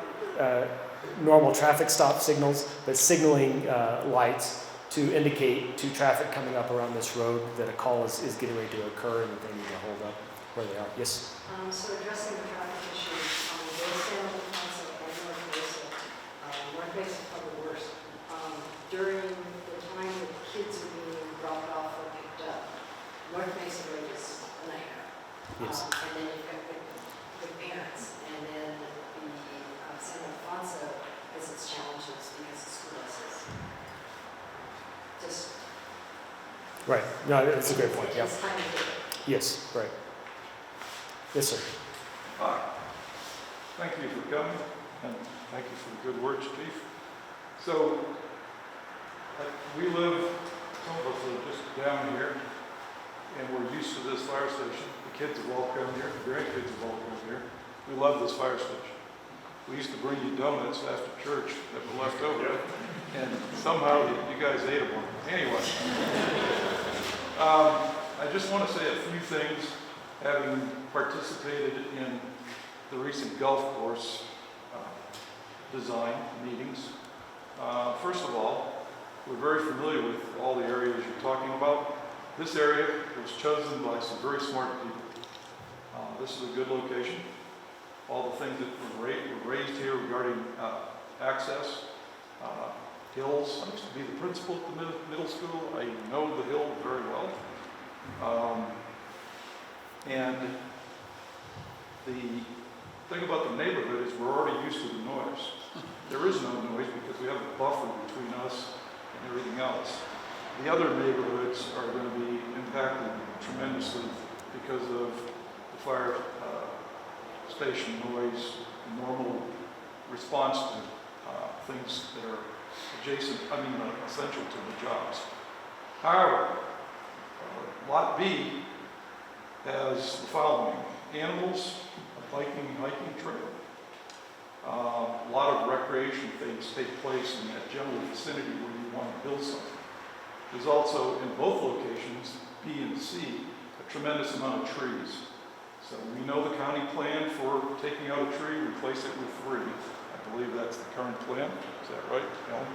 S1: normal traffic stop signals, but signaling lights to indicate to traffic coming up around this road that a call is getting ready to occur and that they need to hold up where they are. Yes?
S9: So addressing the traffic issues on both San Alfonso and North Mesa, North Mesa probably worse. During the time that kids are being dropped off or picked up, North Mesa Road is a nightmare.
S1: Yes.
S9: And then you've got the parents, and then the San Alfonso has its challenges because of school buses. Just.
S1: Right. No, that's a great point. Yeah.
S9: It's time to do it.
S1: Yes, right. Yes, sir.
S10: Hi. Thank you for coming, and thank you for the good words, Chief. So, we live, some of us live just down here, and we're used to this fire station. The kids have all come here, the grandkids have all come here. We love this fire station. We used to bring you donuts after church that were left over, and somehow you guys ate them. Anyway, I just want to say a few things, having participated in the recent golf course design meetings. First of all, we're very familiar with all the areas you're talking about. This area was chosen by some very smart people. This is a good location. All the things that were raised here regarding access, hills. I used to be the principal at the middle school. I know the hill very well. And the thing about the neighborhood is we're already used to the noise. There is no noise because we have a buffer between us and everything else. The other neighborhoods are going to be impacted tremendously because of the fire station noise, normal response to things that are essential to the jobs. However, Lot B has the following: animals, a hiking trail. A lot of recreation things take place in that general vicinity where you want to build something. There's also, in both locations, B and C, a tremendous amount of trees. So we know the county plan for taking out a tree, replace it with 3. I believe that's the current plan. Is that right? No?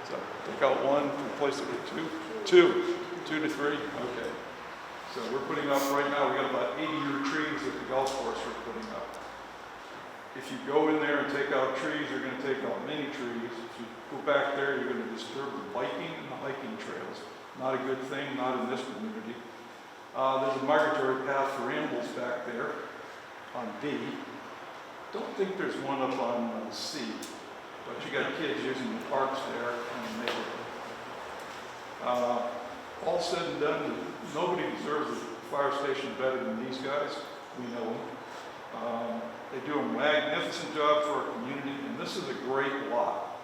S10: So take out 1, replace it with 2? 2 to 3? Okay. So we're putting up, right now, we got about 80-year trees at the golf course we're putting up. If you go in there and take out trees, you're going to take out many trees. If you go back there, you're going to disturb the biking and the hiking trails. Not a good thing, not in this community. There's a migratory path for animals back there on B. Don't think there's one up on C, but you got kids using the parks there in the neighborhood. All said and done, nobody deserves a fire station better than these guys. We know them. They do a magnificent job for our community, and this is a great lot.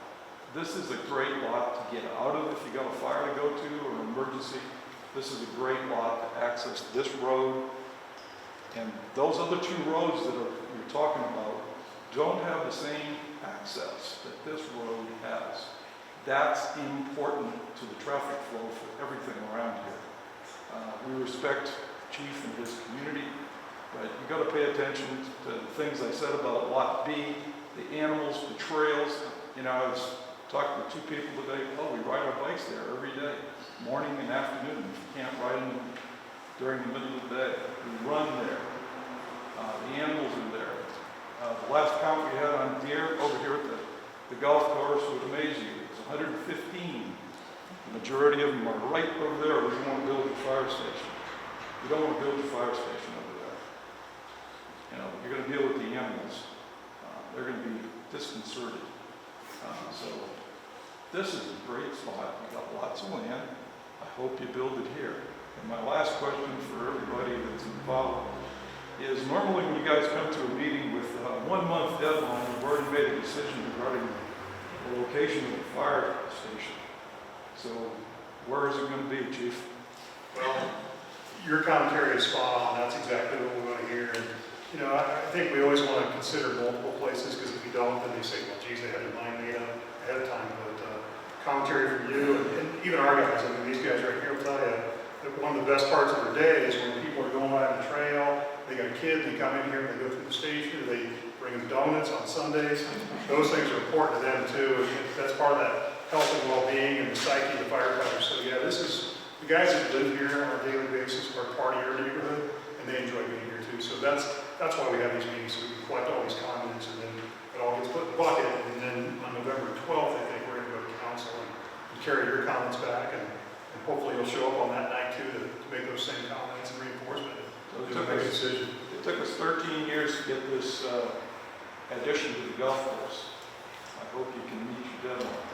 S10: This is a great lot to get out of if you got a fire to go to or an emergency. This is a great lot to access this road. And those other 2 roads that you're talking about don't have the same access that this road has. That's important to the traffic flow for everything around here. We respect Chief and his community, but you got to pay attention to the things I said about Lot B, the animals, the trails. You know, I was talking to 2 people today. Oh, we ride our bikes there every day, morning and afternoon. You can't ride them during the middle of the day. We run there. The animals are there. The last count we had on deer over here at the golf course would amaze you. It's 115. The majority of them are right over there where you want to build a fire station. You don't want to build a fire station over there. You know, you're going to deal with the animals. They're going to be disconcerted. So this is a great spot. You got lots of land. I hope you build it here. And my last question for everybody that's involved is normally when you guys come to a meeting with a 1-month deadline, you've already made a decision regarding the location of the fire station. So where is it going to be, Chief?
S4: Well, your commentary is spot on. That's exactly what we want to hear. And, you know, I think we always want to consider multiple places, because if you don't, then they say, well, geez, they had their mind made up ahead of time. But commentary from you and even our guys, I mean, these guys right here will tell you that one of the best parts of their day is when people are going riding the trail, they got a kid, they come in here, they go through the station, they bring them donuts on Sundays. Those things are important to them too. And that's part of that health and well-being and the psyche of the firefighters. So yeah, this is, the guys that live here on a daily basis are part of your neighborhood, and they enjoy being here too. So that's why we have these meetings, so we can collect all these comments, and then it all gets put in the bucket. And then on November 12th, I think we're going to go to council and carry your comments back, and hopefully you'll show up on that night too to make those same comments and reinforcement.
S10: So it took us 13 years to get this addition to the golf course. I hope you can meet your deadline.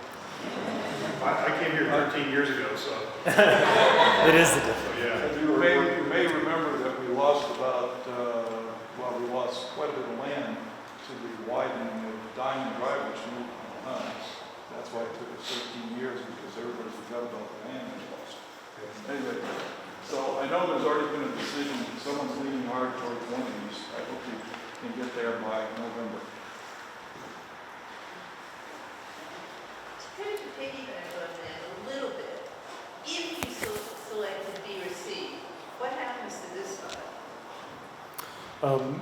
S4: I came here 13 years ago, so.
S1: It is the difference.
S4: So yeah.
S10: You may remember that we lost we lost quite a bit of land to the widening of Diamond Drive, which moved on us. That's why it took us 13 years, because everybody forgot about the land we lost. Anyway, so I know there's already been a decision. Someone's leaning hard towards one of these. I hope you can get there by November.
S11: Kind of piggyback on that a little bit. If you selected B or C, what happens to this file?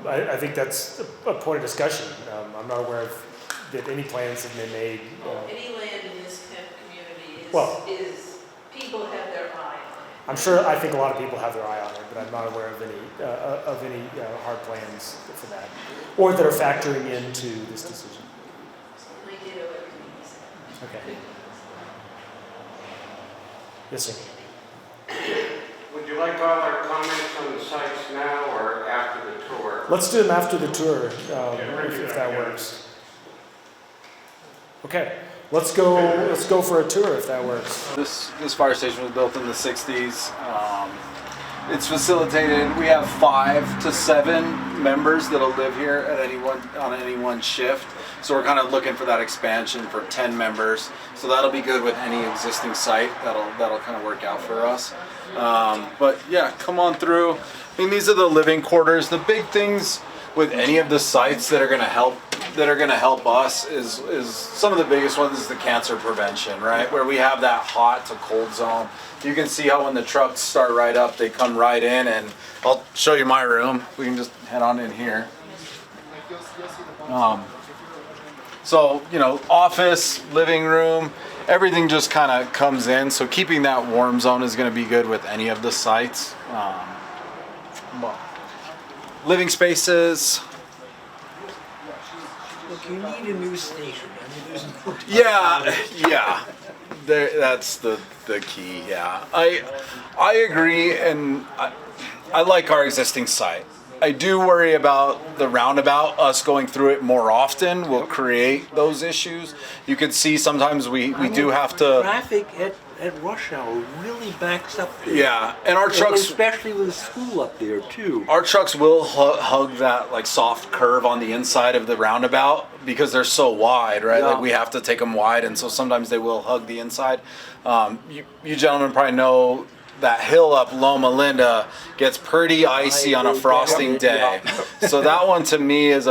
S1: I think that's a point of discussion. I'm not aware of that any plans have been made.
S11: Any land in this community is people have their eye on it.
S1: I'm sure. I think a lot of people have their eye on it, but I'm not aware of any hard plans for that, or that are factoring into this decision.
S11: Only ditto everything you said.
S1: Okay. Yes, sir.
S3: Would you like all our comments on the sites now or after the tour?
S1: Let's do them after the tour, if that works. Okay. Let's go for a tour if that works.
S12: This fire station was built in the 60s. It's facilitated. We have 5 to 7 members that'll live here at on any one shift. So we're kind of looking for that expansion for 10 members. So that'll be good with any existing site. That'll kind of work out for us. But yeah, come on through. I mean, these are the living quarters. The big things with any of the sites that are going to help us is some of the biggest ones is the cancer prevention, right? Where we have that hot to cold zone. You can see how when the trucks start right up, they come right in, and I'll show you my room. We can just head on in here. So, you know, office, living room, everything just kind of comes in. So keeping that warm zone is going to be good with any of the sites. Well, living spaces.
S5: Look, you need a new station. I mean, there's no
S12: Yeah. That's the key. Yeah, I agree, and I like our existing site. I do worry about the roundabout. Us going through it more often will create those issues. You can see sometimes we do have to.
S5: Traffic at rush hour really backs up there.
S12: Yeah, and our trucks,
S5: especially with the school up there too.
S12: our trucks will hug that like soft curve on the inside of the roundabout because they're so wide, right?
S5: Yeah.
S12: Like we have to take them wide, and so sometimes they will hug the inside. You gentlemen probably know that hill up Loma Linda gets pretty icy on a frosting day. So that one to me is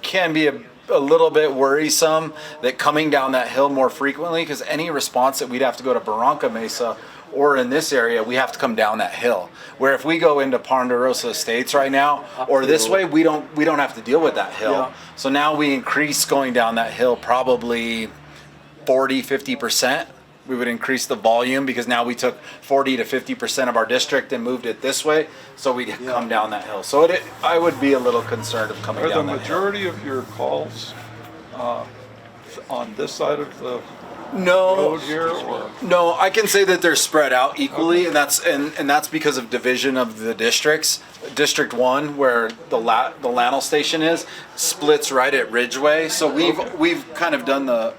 S12: can be a little bit worrisome, that coming down that hill more frequently, because any response that we'd have to go to Barranca Mesa or in this area, we have to come down that hill. Where if we go into Ponderosa Estates right now or this way, we don't have to deal with that hill.
S5: Yeah.
S12: So now we increase going down that hill probably 40-50%. We would increase the volume because now we took 40 to 50% of our district and moved it this way, so we'd come down that hill. So I would be a little concerned of coming
S10: Are the
S12: down that hill.
S10: majority of your calls on this side of the
S12: No,
S10: road here, or?
S12: no, I can say that they're spread out equally, and that's because of division of the districts. District 1, where the Lannel station is, splits right at Ridgeway. So we've kind of done the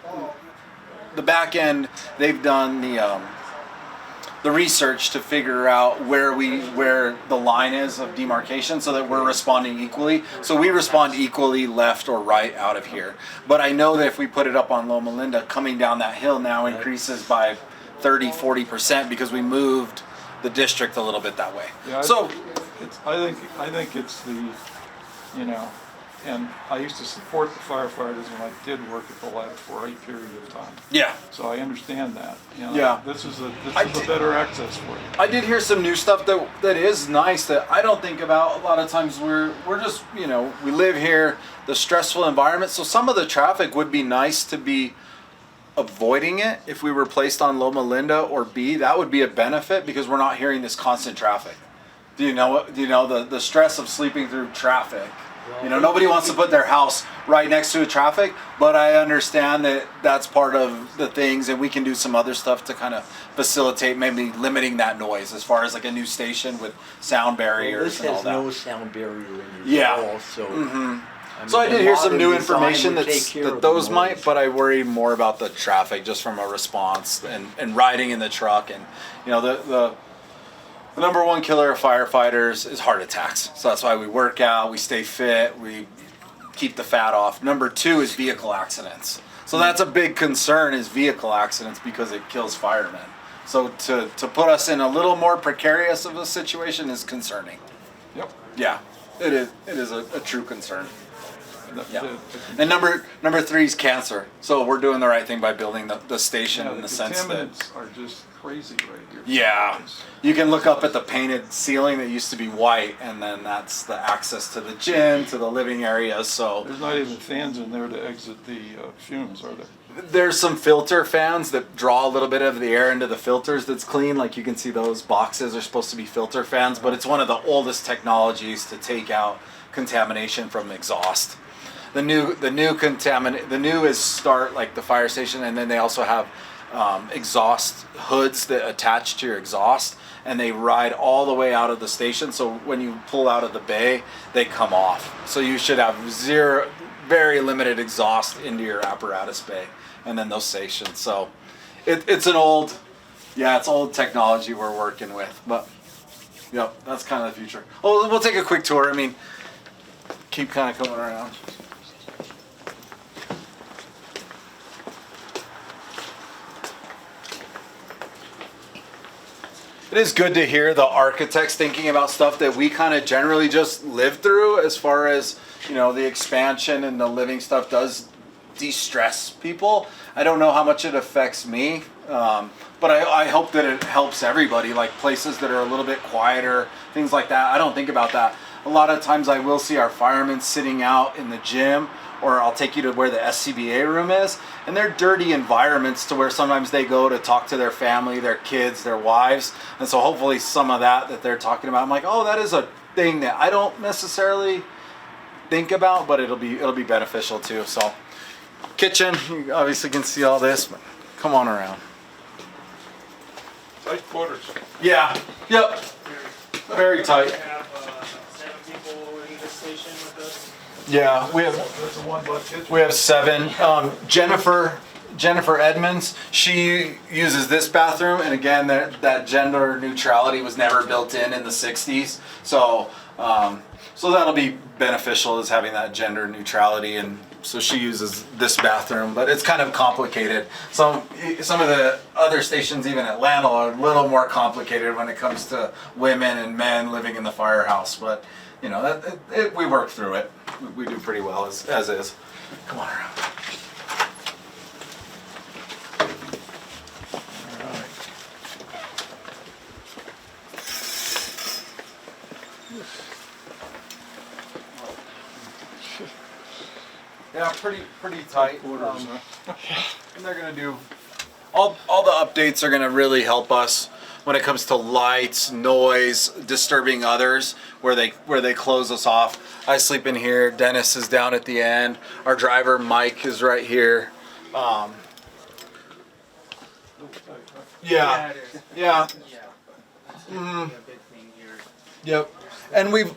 S12: back end. They've done the research to figure out where the line is of demarcation, so that we're responding equally. So we respond equally left or right out of here. But I know that if we put it up on Loma Linda, coming down that hill now increases by 30-40% because we moved the district a little bit that way.
S10: Yeah,
S12: So
S10: I think it's the, you know, and I used to support the firefighters when I did work at the lab for a period of time.
S12: yeah.
S10: So I understand that. You know,
S12: Yeah.
S10: This is a better access for you.
S12: I did hear some new stuff that is nice that I don't think about. A lot of times we're just, you know, we live here, the stressful environment. So some of the traffic would be nice to be avoiding it if we were placed on Loma Linda or B. That would be a benefit because we're not hearing this constant traffic. Do you know the stress of sleeping through traffic? You know, nobody wants to put their house right next to a traffic, but I understand that that's part of the things, and we can do some other stuff to kind of facilitate maybe limiting that noise as far as like a new station with sound barriers and all
S5: This
S12: that.
S5: has no sound barrier in it
S12: Yeah.
S5: at all, so.
S12: So I did hear some new information
S5: that
S12: that those might, but I worry more about the traffic just from a response and riding in the truck. And you know, the number one killer of firefighters is heart attacks. So that's why we work out, we stay fit, we keep the fat off. Number 2 is vehicle accidents. So that's a big concern, is vehicle accidents, because it kills firemen. So to put us in a little more precarious of a situation is concerning.
S10: Yep.
S12: Yeah, it is a true concern. Yeah.
S10: The-
S12: And number 3 is cancer. So we're doing the right thing by building the station in the sense that.
S10: contaminants are just crazy right here.
S12: Yeah, you can look up at the painted ceiling that used to be white, and then that's the access to the gym, to the living areas. So
S10: There's not even fans in there to exit the fumes, are there?
S12: there's some filter fans that draw a little bit of the air into the filters that's clean. Like you can see those boxes are supposed to be filter fans, but it's one of the oldest technologies to take out contamination from exhaust. The new is start like the fire station, and then they also have exhaust hoods that attach to your exhaust, and they ride all the way out of the station. So when you pull out of the bay, they come off. So you should have very limited exhaust into your apparatus bay, and then those stations. So it's old technology we're working with, but yep, that's kind of the future. Oh, we'll take a quick tour. I mean, keep kind of coming around. it is good to hear the architects thinking about stuff that we kind of generally just live through, as far as, you know, the expansion and the living stuff does de-stress people. I don't know how much it affects me, but I hope that it helps everybody, like places that are a little bit quieter, things like that. I don't think about that. A lot of times I will see our firemen sitting out in the gym, or I'll take you to where the SCBA room is, and they're dirty environments to where sometimes they go to talk to their family, their kids, their wives. And so hopefully some of that they're talking about, I'm like, oh, that is a thing that I don't necessarily think about, but it'll be beneficial too. So kitchen, you obviously can see all this, but come on around.
S10: Tight quarters.
S12: Yeah, yep, very tight.
S1: We have 7 people in this station with us.
S12: Yeah, we have
S10: That's the one butt kitchen.
S12: We have 7. Jennifer Edmonds, she uses this bathroom, and again, that gender neutrality was never built in the 60s. So that'll be beneficial, is having that gender neutrality, and so she uses this bathroom, but it's kind of complicated. Some of the other stations, even Atlanta, are a little more complicated when it comes to women and men living in the firehouse, but you know, we work through it. We do pretty well as is. Come on around. All right. Yeah, pretty tight. And they're gonna do all the updates are gonna really help us when it comes to lights, noise, disturbing others, where they close us off. I sleep in here. Dennis is down at the end. Our driver Mike is right here. Yeah. Yep. And we've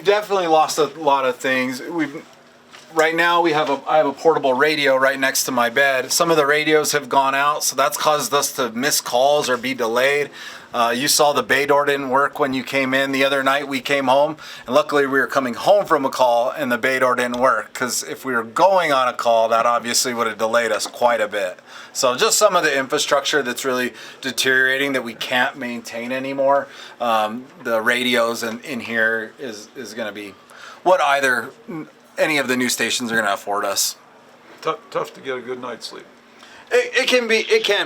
S12: definitely lost a lot of things. Right now I have a portable radio right next to my bed. Some of the radios have gone out, so that's caused us to miss calls or be delayed. You saw the bay door didn't work when you came in the other night. We came home, and luckily we were coming home from a call and the bay door didn't work, because if we were going on a call, that obviously would have delayed us quite a bit. So just some of the infrastructure that's really deteriorating that we can't maintain anymore. The radios in here is going to be what any of the new stations are going to afford us.
S10: Tough to get a good night's sleep.
S12: It can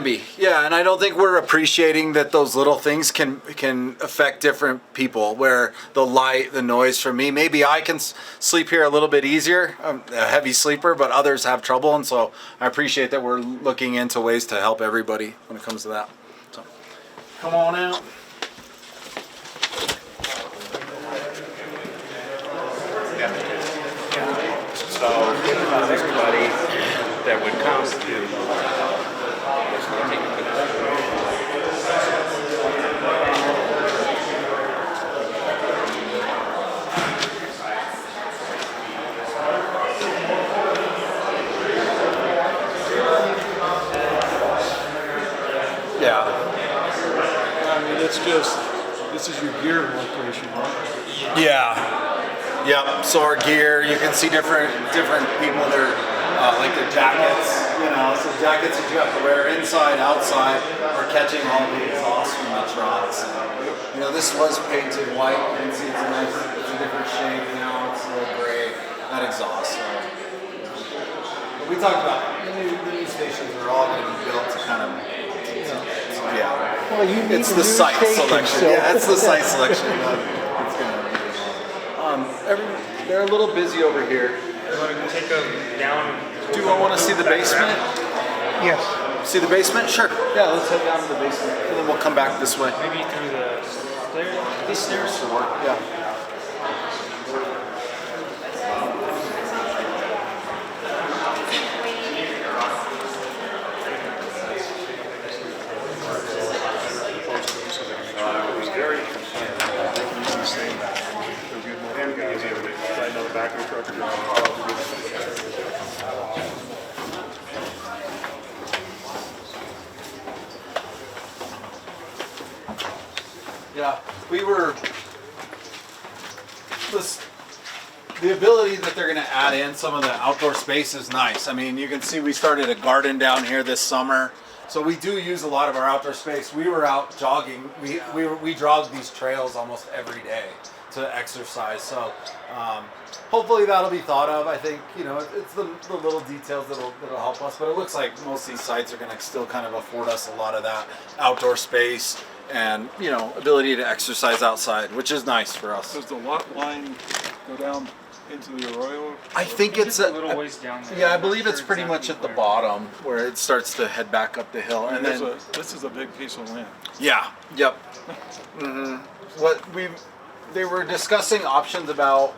S12: be, yeah. And I don't think we're appreciating that those little things can affect different people. Where the light, the noise, for me, maybe I can sleep here a little bit easier. I'm a heavy sleeper, but others have trouble, and so I appreciate that we're looking into ways to help everybody when it comes to that. So, come on out.
S3: So everybody that would come to
S12: Yeah.
S10: I mean, this is your gear location, right?
S12: Yeah. Yep. So our gear, you can see different people. They're like their jackets, you know. So jackets that you have to wear inside, outside, are catching all the exhaust from the trucks. You know, this was painted white. You can see it's a different shade now. It's a little gray. That exhaust. So. But we talked about the new stations are all going to be built to kind of. Yeah.
S5: Well, you need
S12: it's
S5: a
S12: the
S5: new
S12: site
S5: station,
S12: selection.
S5: so-
S12: Yeah, it's the site selection. It's gonna be. They're a little busy over here.
S1: You want to take them down?
S12: Do you want to see the basement?
S5: Yes.
S12: See the basement? Sure. Yeah, let's head down to the basement, and then we'll come back this way.
S1: Maybe through the stairs?
S12: These stairs should work. Yeah. Yeah, the ability that they're going to add in some of the outdoor space is nice. I mean, you can see we started a garden down here this summer, So we do use a lot of our outdoor space. We were out jogging. We jog these trails almost every day to exercise. So hopefully that'll be thought of. I think, you know, it's the little details that'll help us. But it looks like most of these sites are going to still kind of afford us a lot of that outdoor space and, you know, ability to exercise outside, which is nice for us.
S10: Does the lot line go down into the arroyo?
S12: I think it's
S1: a little ways down there.
S12: Yeah, I believe it's pretty much at the bottom where it starts to head back up the hill, and then
S10: this is a big piece of land.
S12: yeah, yep. They were discussing options about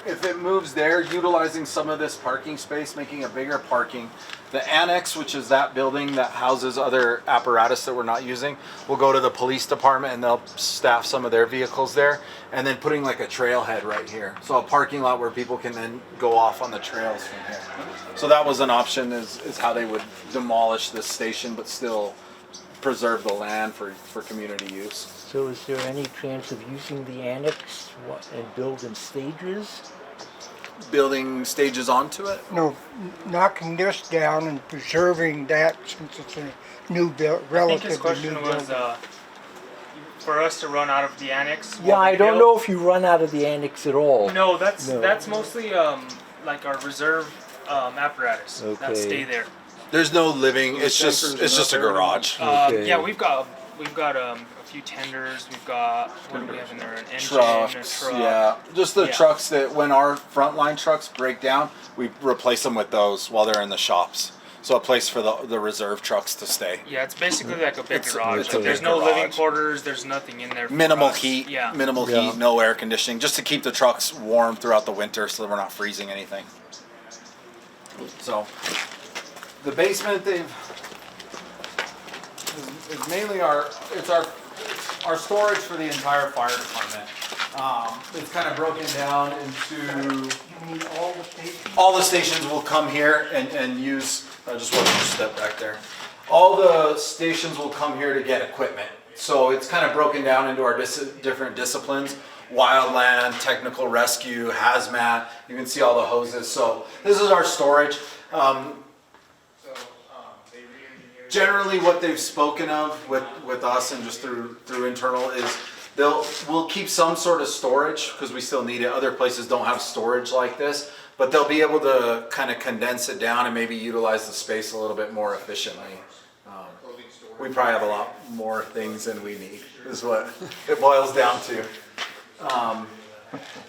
S12: if it moves there, utilizing some of this parking space, making a bigger parking. The annex, which is that building that houses other apparatus that we're not using, will go to the police department and they'll staff some of their vehicles there. And then putting like a trailhead right here. So a parking lot where people can then go off on the trails from here. So that was an option is how they would demolish this station but still preserve the land for community use.
S5: So is there any chance of using the annex and build in stages?
S12: Building stages onto it?
S13: No, knocking this down and preserving that since it's a new build,
S1: I think his
S13: relatively
S1: question
S13: new
S1: was
S13: building.
S1: for us to run out of the annex.
S5: Yeah,
S1: what we
S5: I don't
S1: built.
S5: know if you run out of the annex at all.
S1: No, that's mostly like our reserve apparatus that
S5: Okay.
S1: stay there.
S12: There's no living. It's just a garage.
S5: Okay.
S1: Yeah, we've got a few tenders. We've got what do we have in there? An engine,
S12: Trucks,
S1: a truck.
S12: yeah, just the
S1: Yeah.
S12: trucks that when our frontline trucks break down, we replace them with those while they're in the shops. So a place for the reserve trucks to stay.
S1: Yeah, it's basically like a big
S12: It's
S1: garage.
S12: a
S1: Like, there's
S12: big
S1: no living
S12: garage.
S1: quarters. There's nothing in there. For
S12: Minimal
S1: us.
S12: heat,
S1: Yeah.
S12: minimal heat, no air conditioning, just to keep the trucks warm throughout the winter so that we're not freezing anything. So the basement is mainly our storage for the entire fire department. It's kind of broken down into
S13: You mean all the stations?
S12: all the stations will come here and use. I just want to step back there. All the stations will come here to get equipment. So it's kind of broken down into our different disciplines: wildland, technical rescue, hazmat. You can see all the hoses. So this is our storage. Generally, what they've spoken of with us and just through internal is we'll keep some sort of storage because we still need it. Other places don't have storage like this, but they'll be able to kind of condense it down and maybe utilize the space a little bit more efficiently. We probably have a lot more things than we need, is what it boils down to.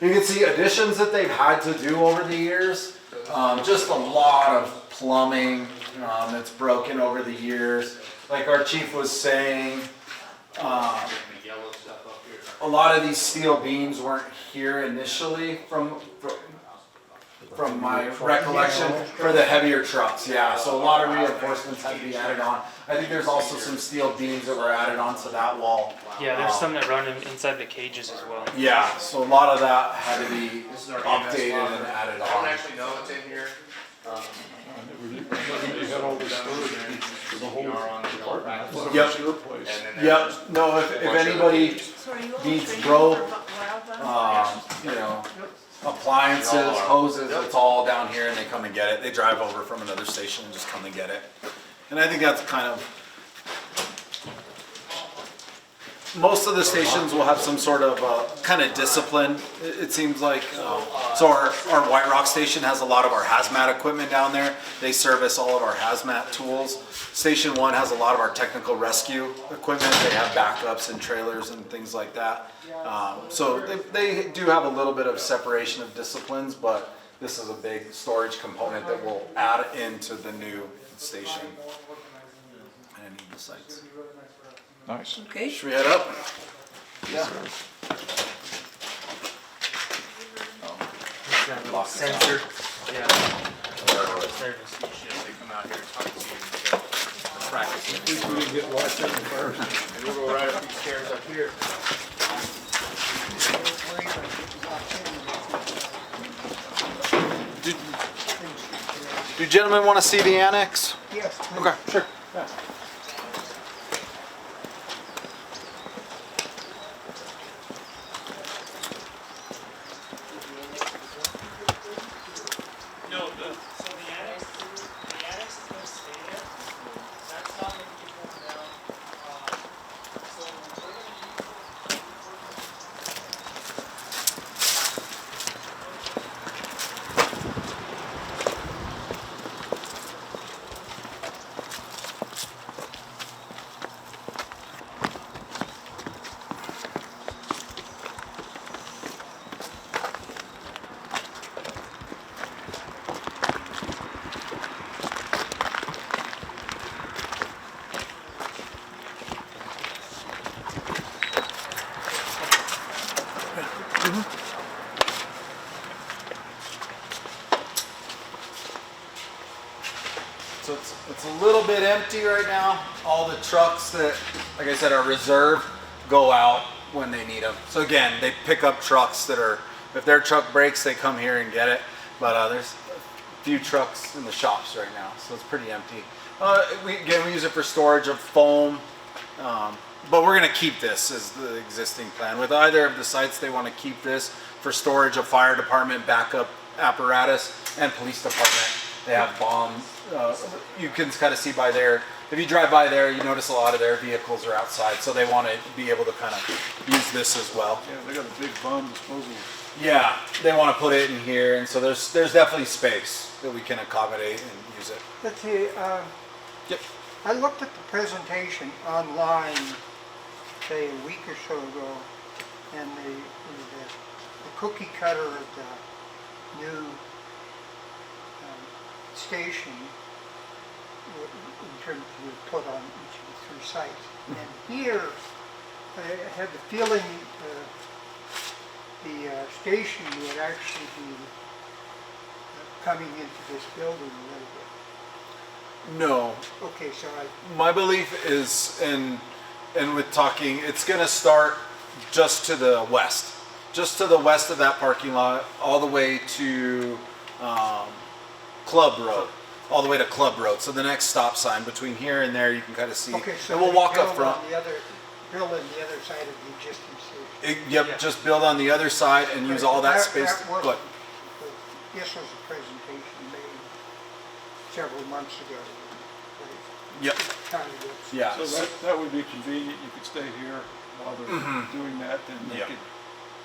S12: You can see additions that they've had to do over the years. Just a lot of plumbing that's broken over the years. Like our chief was saying, a lot of these steel beams weren't here initially from my recollection for the heavier trucks. Yeah, so a lot of reinforcements had to be added on. I think there's also some steel beams that were added onto that wall.
S1: Yeah, there's some that run inside the cages as well.
S12: Yeah, so a lot of that had to be updated and added on.
S3: actually know what's in here.
S10: You had all this storage for the whole department.
S12: Yep.
S10: Your place.
S12: Yep. No, if anybody
S11: So are you all
S12: needs
S11: training
S12: rope,
S11: for wildlife?
S12: you know, appliances, hoses, it's all down here and they come and get it. They drive over from another station and just come and get it. And I think that's kind of, most of the stations will have some sort of kind of discipline, it seems like. So our White Rock station has a lot of our hazmat equipment down there. They service all of our hazmat tools. Station 1 has a lot of our technical rescue equipment. They have backups and trailers and things like that. So they do have a little bit of separation of disciplines, but this is a big storage component that we'll add into the new station and any of the sites.
S10: Nice.
S11: Okay.
S12: Should we head up? Yeah.
S1: Sensor. Yeah. Service. They come out here and talk to you and practice.
S10: We didn't get locked in first.
S3: And we'll go right up these stairs up here.
S12: Do gentlemen want to see the annex?
S13: Yes.
S12: Okay, sure.
S1: No, so the annex is going to stay there. That's not
S12: bit empty right now. All the trucks that, like I said, are reserved go out when they need them. So again, they pick up trucks that are, if their truck breaks, they come here and get it. But there's a few trucks in the shops right now, so it's pretty empty. We use it for storage of foam. But we're going to keep this as the existing plan. With either of the sites, they want to keep this for storage of fire department backup apparatus and police department. They have bombs. You can kind of see by there. If you drive by there, you notice a lot of their vehicles are outside, so they want to be able to kind of use this as well.
S10: Yeah, they got a big bomb disposal.
S12: Yeah, they want to put it in here, and so there's definitely space that we can accommodate and use it.
S13: Let's see,
S12: Yep.
S13: I looked at the presentation online, say a week or so ago, and the cookie cutter of the new station in terms of you put on each of the 3 sites. And here, I had the feeling the station would actually be coming into this building a little bit.
S12: No.
S13: Okay, so
S12: My belief is, and with talking, it's going to start just to the west. Just to the west of that parking lot, all the way to Club Road. All the way to Club Road. So the next stop sign between here and there, you can kind of see.
S13: okay, so
S12: and we'll walk up front.
S13: Build on the other side of the existing station.
S12: Yep, just build on the other side and use all that space.
S13: This was a presentation made several months ago.
S12: Yep.
S13: Kind of looks-
S12: Yeah.
S10: So that would be convenient, you could stay here while they're doing that, and they
S12: Yeah.
S10: could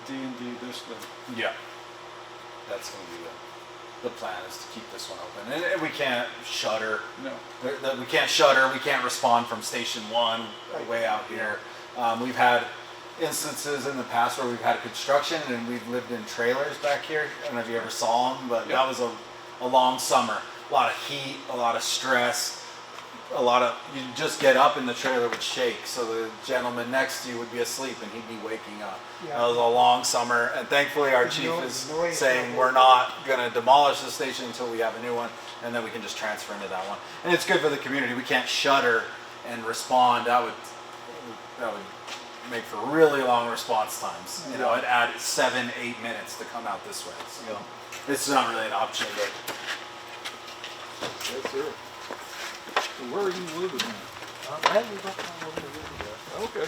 S10: D&D this thing.
S12: Yeah. That's going to be the plan, is to keep this one open. And we can't shutter.
S10: No.
S12: We can't shutter. We can't respond from station 1 way out here. We've had instances in the past where we've had construction and we've lived in trailers back here. I don't know if you ever saw them, but that was a long summer. A lot of heat, a lot of stress, you just get up and the trailer would shake. So the gentleman next to you would be asleep and he'd be waking up.
S13: Yeah.
S12: That was a long summer, and thankfully our chief is saying we're not going to demolish the station until we have a new one, and then we can just transfer into that one. And it's good for the community. We can't shutter and respond. That would make for really long response times. You know, it'd add 7-8 minutes to come out this way. So it's not really an option. But
S10: Yes, sir. So where are you living now?
S5: I live up on the river there.
S10: Okay.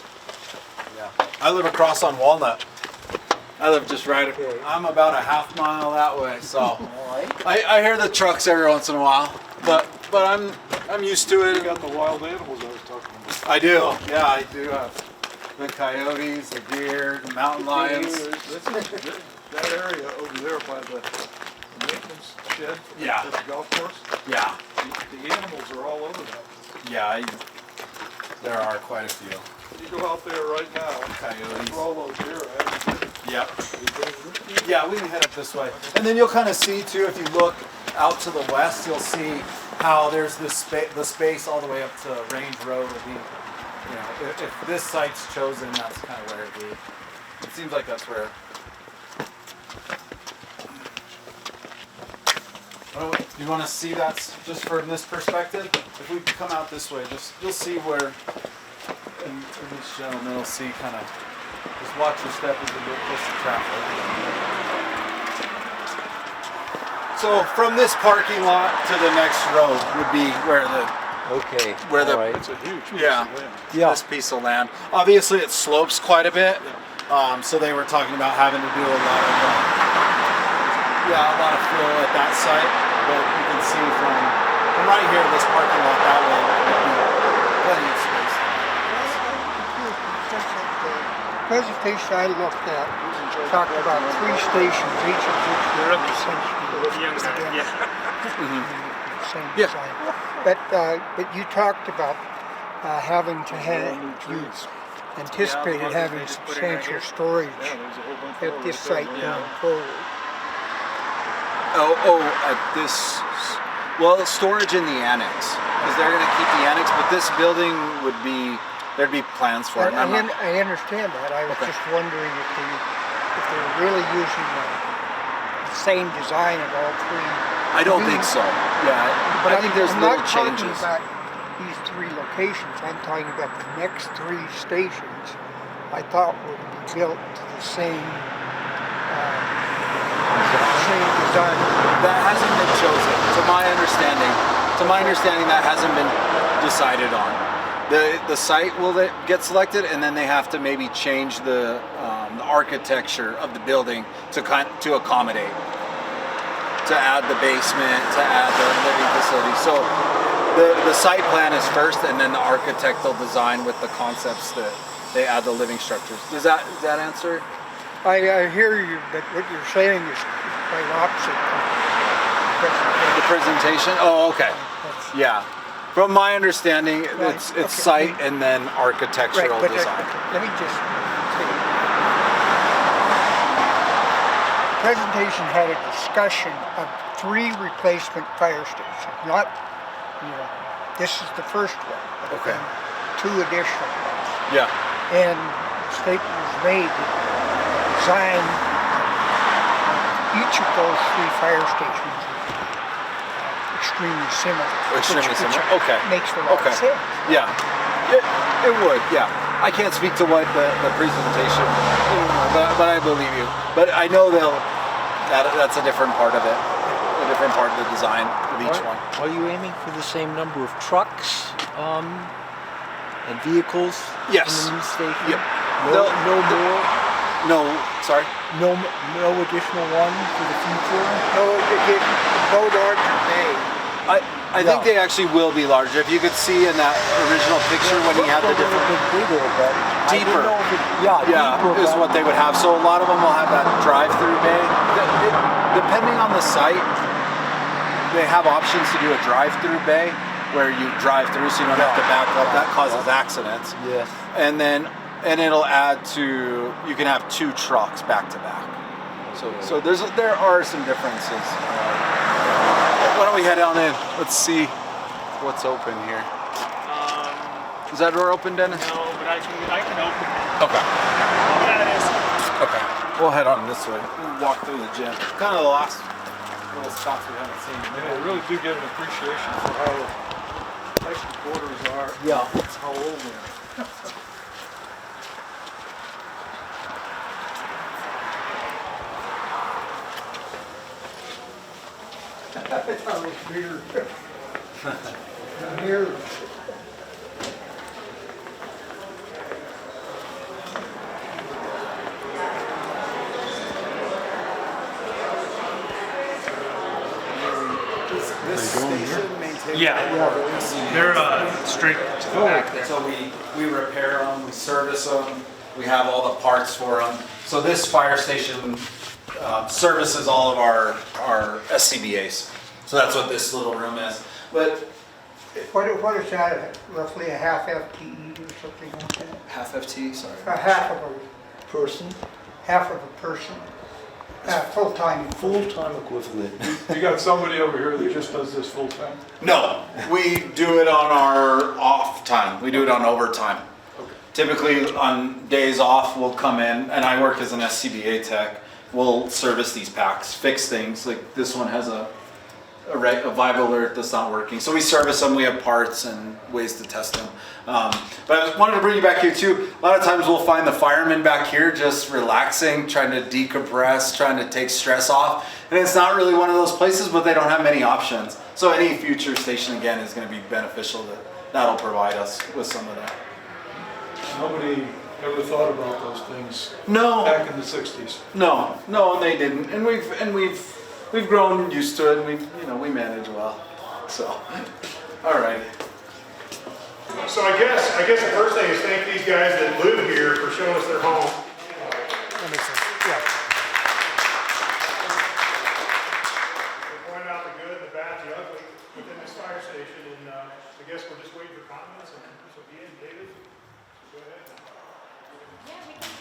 S12: yeah, I live across on Walnut. I live just right. I'm about a half mile that way, so
S5: All right.
S12: I hear the trucks every once in a while. But I'm used to
S10: You
S12: it.
S10: got the wild animals I was talking about.
S12: I do. Yeah, I do have the coyotes, the deer, the mountain lions.
S10: That area over there by the maintenance shed for
S12: Yeah.
S10: the golf course,
S12: Yeah,
S10: the animals are all over that.
S12: yeah, there are quite a few.
S10: You go out there right now,
S12: Coyotes.
S10: for all those deer, I
S12: Yep. Yeah, we can head up this way. And then you'll kind of see too, if you look out to the west, you'll see how there's this the space all the way up to Range Road will be, you know, if this site's chosen, that's kind of where it'd be. It seems like that's where. Oh, you want to see that just from this perspective? If we come out this way, you'll see where, and this gentleman will see kind of, just watch your step as you get close to traffic. So from this parking lot to the next road would be where
S10: It's a huge piece
S12: yeah,
S10: of land.
S12: this piece of land. Obviously it slopes quite a bit, so they were talking about having to do a lot of fill at that site. But you can see from right here, this parking lot that way, would be plenty of space.
S13: The presentation I looked at talked about 3 stations, each of which were essentially the same
S12: Yeah.
S13: design. But you talked about having to you anticipated having substantial storage
S10: Yeah, there's a whole bunch
S13: at
S10: more
S13: this
S10: right
S13: site
S10: there.
S13: going forward.
S12: At this, well, storage in the annex, because they're going to keep the annex, but this building would be, there'd be plans for it.
S13: I understand that. I was just wondering if they're really using the same design of all 3.
S12: I don't think so. Yeah,
S13: But
S12: I think there's
S13: I'm
S12: little
S13: not
S12: changes.
S13: talking about these 3 locations. I'm talking about the next 3 stations I thought would be built to the same design.
S12: That hasn't been chosen, to my understanding. To my understanding, that hasn't been decided on. The site will get selected, and then they have to maybe change the architecture of the building to accommodate, to add the basement, to add the living facility. So the site plan is first, and then the architectural design with the concepts that they add the living structures. Does that answer?
S13: I hear you, but what you're saying is quite opposite.
S12: The presentation? Oh, okay. Yeah. From my understanding,
S13: Right,
S12: it's
S13: okay.
S12: site and then architectural
S13: Right, but
S12: design.
S13: let me just say, the presentation had a discussion of 3 replacement fire stations, not, this is the first one. but
S12: Okay.
S13: then 2 additional ones.
S12: Yeah.
S13: And the statement was made that the design of each of those 3 fire stations would be extremely similar.
S12: Extremely
S13: which
S12: similar. Okay.
S13: Makes a lot
S12: Okay.
S13: of sense.
S12: Yeah. It would, yeah. I can't speak to what the presentation, but I believe you. But I know that's a different part of it, a different part of the design of each one.
S5: Are you aiming for the same number of trucks and vehicles
S12: Yes.
S5: in the new station?
S12: Yep.
S5: No more?
S12: No, sorry?
S5: No additional one for the future?
S13: No, you get boat order bay.
S12: I think they actually will be larger. If you could see in that original picture when he had the
S5: A little
S12: different
S5: bit bigger, but I
S12: deeper.
S5: don't know if it,
S12: Yeah,
S5: deeper,
S12: is
S5: but-
S12: what they would have. So a lot of them will have that drive-through bay. Depending on the site, they have options to do a drive-through bay where you drive through so you don't have to back up. That causes accidents.
S5: Yes.
S12: And it'll add to, you can have 2 trucks back to back. So there are some differences. Why don't we head on in? Let's see what's open here. Is that door open, Dennis?
S1: No, but I can open it.
S12: Okay.
S1: Yeah, it is.
S12: Okay. We'll head on this way. We'll walk through the gym. Kind of the last little spots we haven't seen.
S10: Yeah, we really do get an appreciation for how nice the quarters are.
S5: Yeah.
S10: How old they are.
S13: I thought it was bigger. Here.
S12: This station maintains.
S1: Yeah. They're straight to the back there.
S12: So we repair them, we service them, we have all the parts for them. So this fire station services all of our SCBA's. So that's what this little room is. But
S13: What is that, roughly a half FTE or something like that?
S12: half FT, sorry.
S13: A half of a
S5: Person,
S13: half of a person, full-time.
S5: full-time equivalent.
S10: You got somebody over here that just does this full time?
S12: No, we do it on our off time. We do it on overtime. Typically on days off, we'll come in, and I work as an SCBA tech. We'll service these packs, fix things. Like this one has a vibe alert that's not working. So we service them, we have parts and ways to test them. But I wanted to bring you back here too. A lot of times we'll find the firemen back here just relaxing, trying to decompress, trying to take stress off. And it's not really one of those places, but they don't have many options. So any future station again is going to be beneficial. That'll provide us with some of that.
S10: Nobody ever thought about those things
S12: No,
S10: back in the 60s.
S12: no, they didn't. And we've grown used to it, and we manage well. So, all right.
S4: So I guess the first thing is thank these guys that live here for showing us their home.
S1: That makes sense. Yeah.
S4: They pointed out the good, the bad, the ugly within this fire station, and I guess we're just waiting for comments. And so Ian, David, go ahead.
S2: Yeah, we can,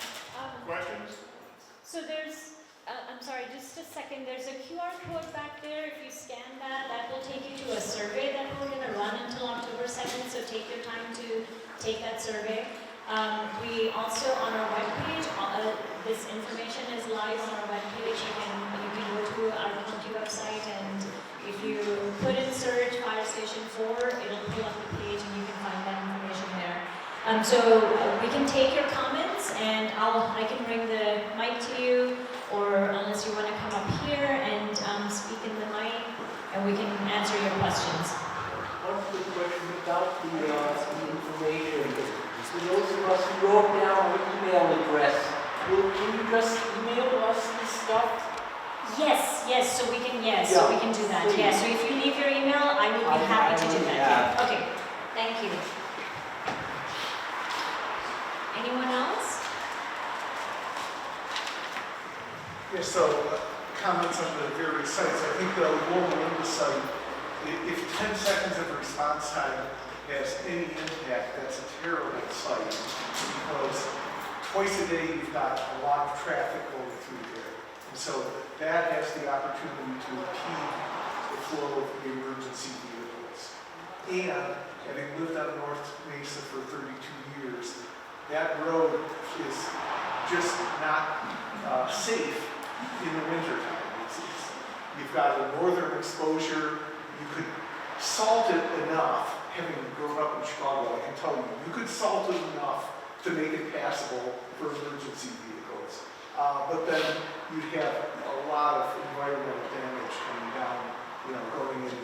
S4: Questions?
S2: so there's, I'm sorry, just a second, there's a QR code back there. If you scan that, that will take you to a survey that we're gonna run until October 2nd, so take your time to take that survey. We also, on our webpage, this information is live on our webpage. You can go to our county website and If you put in search Fire Station 4, it'll pull up the page and you can find that information there. So we can take your comments and I can bring the mic to you, or unless you want to come up here and speak in the mic, and we can answer your questions.
S5: One quick question about the information. For those of us who wrote down our email address, can you just email us this stuff?
S2: Yes, so we can do that.
S5: Please.
S2: Yeah, so if you leave your email, I will be happy to do that. Yeah. Okay, thank you. Anyone else?
S14: Yeah, so comments on the various sites. I think the Loma Linda site, if 10 seconds of response time has any impact, that's a terrible site, because twice a day you've got a lot of traffic going through there. And so that has the opportunity to impede the flow of the emergency vehicles. And having lived on North Mesa for 32 years, that road is just not safe in the wintertime. You've got a northern exposure. You could salt it enough, having grown up in Chicago, I can tell you, you could salt it enough to make it passable for emergency vehicles. But then you'd have a lot of environmental damage coming down, going into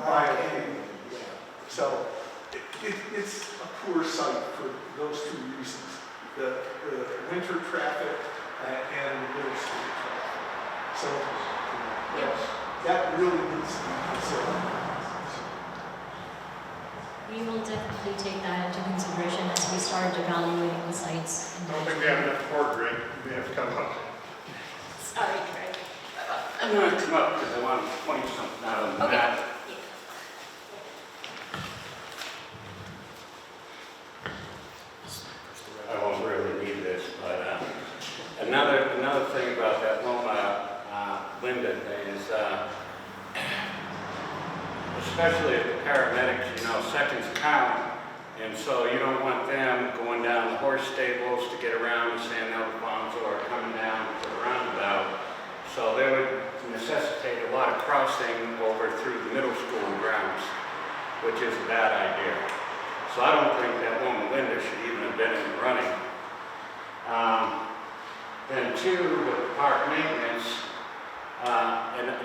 S14: Canyon. Yeah. So it's a poor site for those two reasons. The winter traffic and the middle school traffic. So that really needs to be considered.
S2: We will definitely take that into consideration as we start evaluating the sites.
S4: I don't think we have enough board, Greg. We have to come up.
S2: Sorry, Craig.
S3: I'm going to come up because I want to point something out on the map. I won't really need this, but another thing about that Loma Linda thing is, especially if the paramedics, seconds count, and so you don't want them going down the horse stables to get around to San Alfonso or coming down to the roundabout. So they would necessitate a lot of crossing over through the middle school grounds, which is a bad idea. So I don't think that Loma Linda should even have been in the running. Then two, with park maintenance, and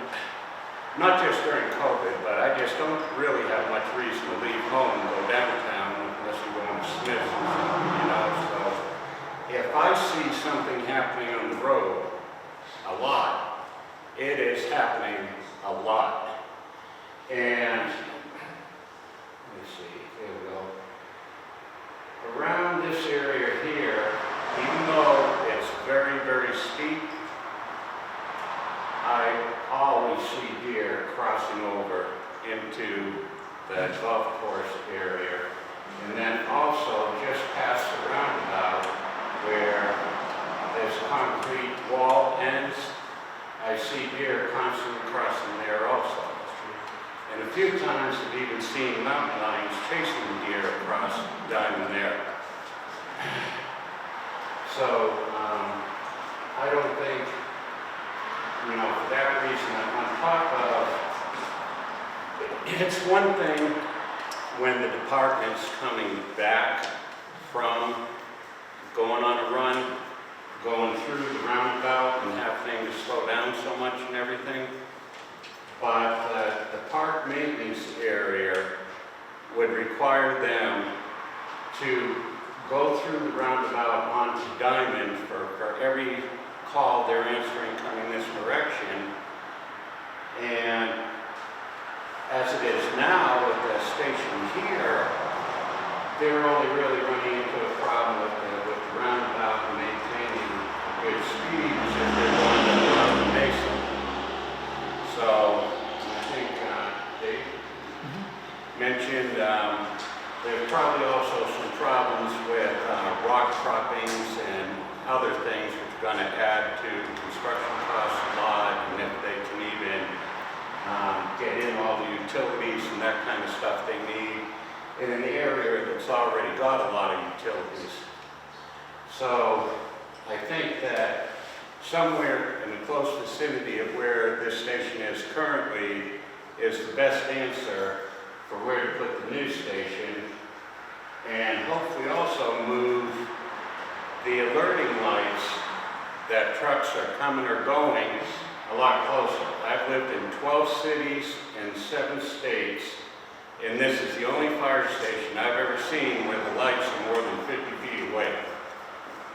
S3: not just during COVID, but I just don't really have much reason to leave home and go downtown unless I'm going to Smith's or something, So if I see something happening on the road a lot, it is happening a lot. And let me see, here we go. Around this area here, even though it's very, very steep, I always see deer crossing over into the golf course area. And then also just past the roundabout where this concrete wall ends, I see deer constantly crossing there also. And a few times I've even seen mountain lions chasing the deer across Diamond there. So I don't think, for that reason, on top of, it's one thing when the department's coming back from going on a run, going through the roundabout and have things slow down so much and everything. But the park maintenance area would require them to go through the roundabout onto Diamond for every call they're answering coming this direction. And as it is now with the station here, they're only really running into a problem with the roundabout and maintaining good speeds if they're going to the Mesa. So I think Dave mentioned there's probably also some problems with rock croppings and other things which are going to add to construction costs a lot, and if they can even get in all the utilities and that kind of stuff they need in an area that's already got a lot of utilities. So I think that somewhere in the close vicinity of where this station is currently is the best answer for where to put the new station, and hopefully also move the alerting lights that trucks are coming or going a lot closer. I've lived in 12 cities and 7 states, and this is the only fire station I've ever seen where the lights are more than 50 feet away.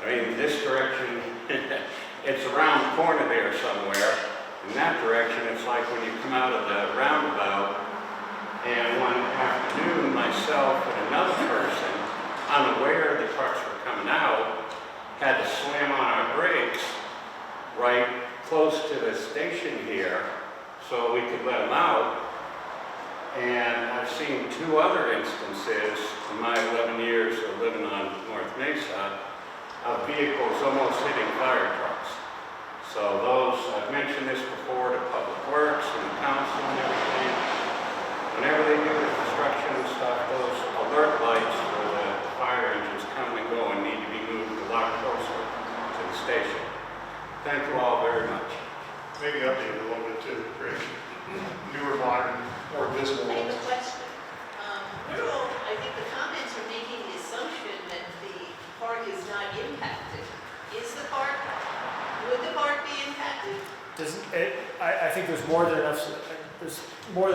S3: I mean, this direction, it's around the corner there somewhere. In that direction, it's like when you come out of the roundabout, and one afternoon, myself and another person, unaware the trucks were coming out, had to slam on our brakes right close to the station here so we could let them out. And I've seen 2 other instances in my 11 years of living on North Mesa of vehicles almost hitting fire trucks. So those, I've mentioned this before to Public Works and the council and everything. Whenever they do the construction and stuff, those alert lights for the fire engines coming and going need to be moved a lot closer to the station. Thank you all very much.
S4: Maybe update it a little bit too, Rick. Newer, modern, more visible.
S11: I have a question. We're all, I think the comments are making the assumption that the park is not impacted. Is the park, would the park be impacted?
S1: I think there's more than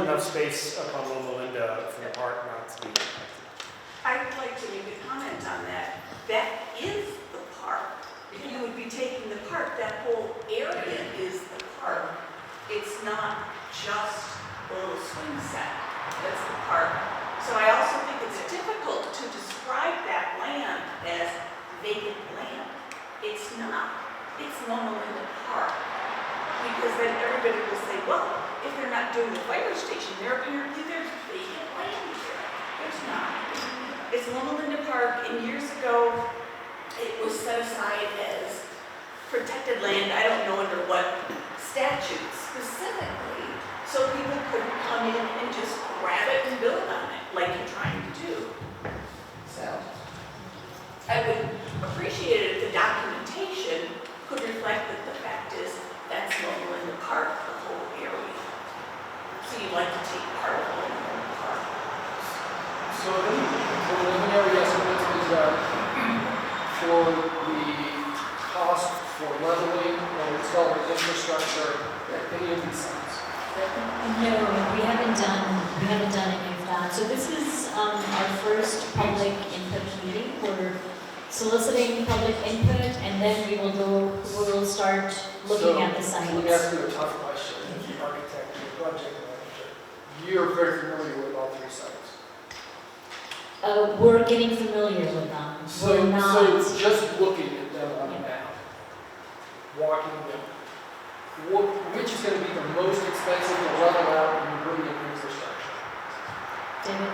S1: enough space up on Loma Linda for the park not to be impacted.
S15: I'd like to make a comment on that. That is the park. If you would be taking the park, that whole area is the park. It's not just a little swing set. That's the park. So I also think it's difficult to describe that land as vacant land. It's not. It's Loma Linda Park. Because then everybody will say, well, if they're not doing the fire station there, apparently there's vacant land here. There's not. It's Loma Linda Park, and years ago, it was set aside as protected land. I don't know under what statute specifically, so people could come in and just grab it and build on it, like you're trying to do. So, I would appreciate it if the documentation could reflect that the fact is that's Loma Linda Park, the whole area. So you'd like to take part of Loma Linda Park.
S16: So the preliminary estimate is for the cost for leveling or installing infrastructure at any of these sites.
S2: No, we haven't done any of that. So this is our first public input meeting. We're soliciting public input, and then we'll start looking at the sites.
S16: Let me ask you a tough question as the architect and project manager. You're very familiar with all 3 sites.
S2: We're getting familiar with them. We're not.
S16: So just looking at them on the map, walking them, which is going to be the most expensive to level out when you bring in infrastructure?
S2: David,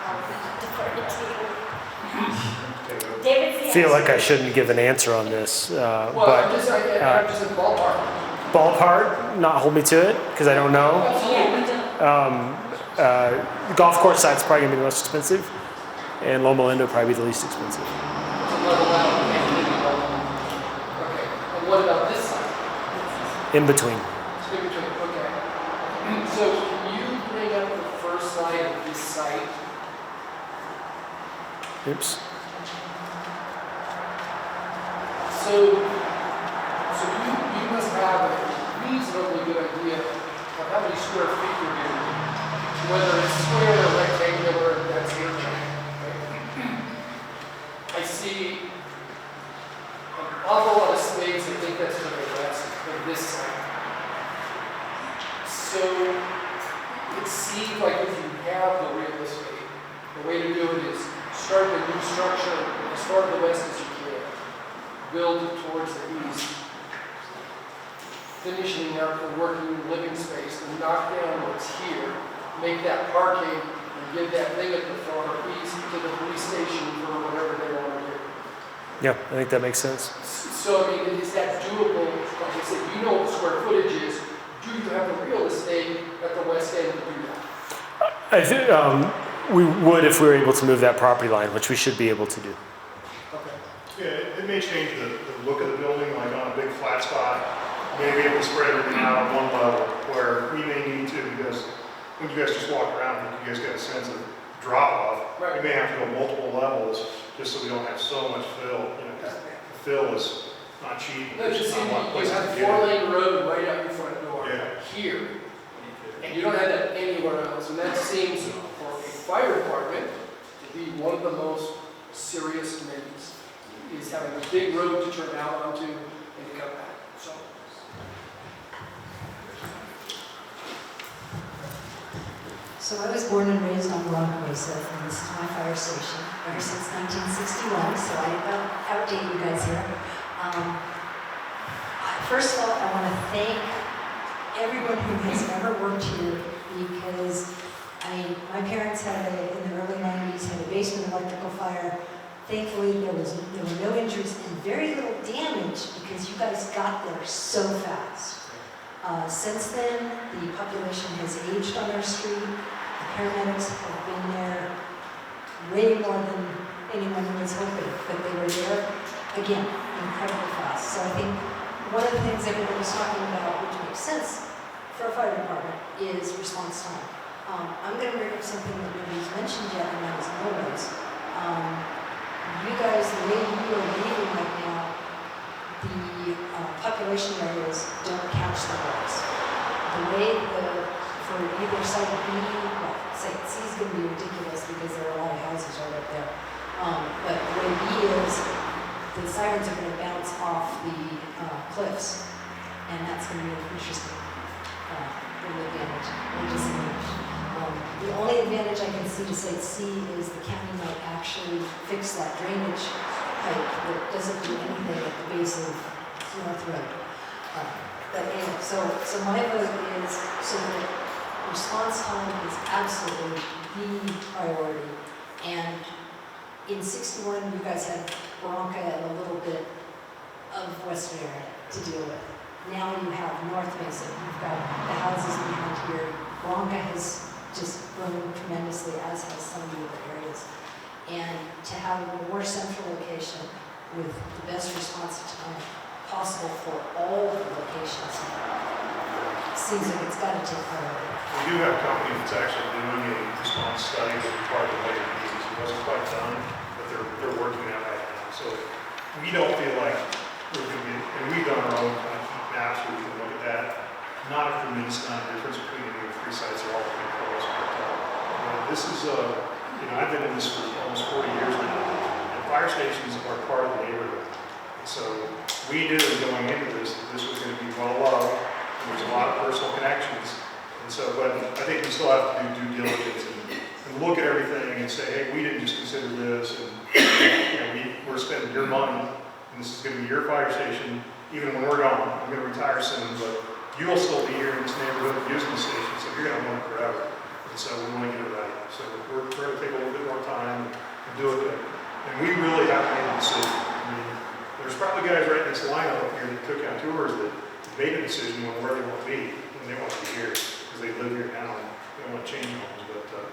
S2: I'll defer it to you. David's the
S1: I feel like I
S2: expert.
S1: shouldn't give an answer on this,
S16: Well,
S1: but
S16: I'm just in ballpark.
S1: ballpark, not hold me to it because I don't know.
S2: Yeah, we don't.
S1: Golf course site's probably gonna be the most expensive, and Loma Linda will probably be the least expensive.
S16: To level out and maybe level. Okay. And what about this side?
S1: In between.
S16: It's in between. Okay. So can you bring up the first slide of this site?
S1: Oops.
S16: So you must have a reasonably good idea of how many square feet you're doing, whether it's square or rectangular, that's your thing. Right? I see an awful lot of space. I think that's to the west of this side. So it seems like if you have the real estate, the way to do it is start the new structure as far to the west as you can. Build it towards the east. Finishing up the working living space and knock down what's here. Make that parking and give that thing at the far east to the police station for whatever they want to do.
S1: Yeah, I think that makes sense.
S16: So, I mean, is that doable? Like I said, you know what square footage is. Do you have the real estate at the west end to do that?
S1: I think we would if we were able to move that property line, which we should be able to do.
S16: Okay.
S4: Yeah, it may change the look of the building, like on a big flat spot. Maybe it will spread everything out on one level, where we may need to, because when you guys just walk around, I think you guys get a sense of drop off.
S16: Right.
S4: We may have to go multiple levels, just so we don't have so much fill, you know, 'cause the fill is not cheap.
S16: No,
S4: There's
S16: just see,
S4: not a lot of
S16: you
S4: places
S16: have
S4: to get it.
S16: 4-lane road right out your front door,
S4: Yeah.
S16: here. And you don't have that anywhere else, and that seems, for a fire department, to be one of the most serious amenities, is having a big road to turn out onto and come back, so.
S17: So I was born and raised on Rock Mesa, and this is my fire station, ever since 1961, so I did not outdate you guys here. First of all, I want to thank everyone who has ever worked here, because my parents had, in the early 90s, had a basement electrical fire. Thankfully, there were no injuries and very little damage, because you guys got there so fast. Since then, the population has aged on our street. The paramedics have been there way more than anyone was hoping, but they were there, again, incredibly fast. So I think one of the things everyone was talking about, which makes sense for a fire department, is response time. I'm going to bring up something that nobody's mentioned yet, and that is noise. You guys, the way you are leaving right now, the population areas don't catch the noise. The way for either site B, well, site C is going to be ridiculous because there are a lot of houses right up there. But the way B is, the sirens are going to bounce off the cliffs, and that's going to be an interesting advantage, or disadvantage. The only advantage I can see to site C is the county might actually fix that drainage pipe that doesn't do anything at the base of North Road. But anyway, so my vote is, so that response time is absolutely the priority. And in 61, you guys had Bronca and a little bit of Western area to deal with. Now you have North Mesa, you've got the houses behind here. Bronca has just grown tremendously, as has some of the other areas. And to have a more central location with the best response time possible for all of the locations seems like it's got to take priority.
S4: We do have a company that's actually doing a response study that was part of the later meetings. It wasn't quite done, but they're working on that right now. So we don't feel like we're going to be, and we've done our own kind of heat maps where we can look at that. Not a tremendous amount of difference between any of the three sites. They're all pretty close. But this is, I've been in this for almost 40 years now, and fire stations are part of the neighborhood. So we knew going into this that this was going to be well loved. There's a lot of personal connections. And so, but I think we still have to do due diligence and look at everything and say, hey, we didn't just consider this, and we're spending your money, and this is going to be your fire station, even when we're gone. I'm going to retire soon, but you'll still be here in this neighborhood using the station, so you're going to want it forever. And so we want to get it right. So we're going to take a little bit more time and do it good. And we really have to make a decision. I mean, there's probably guys right in this lineup up here that took out tours that made a decision on where they want to be, and they want to be here because they live here now and they don't want to change homes. But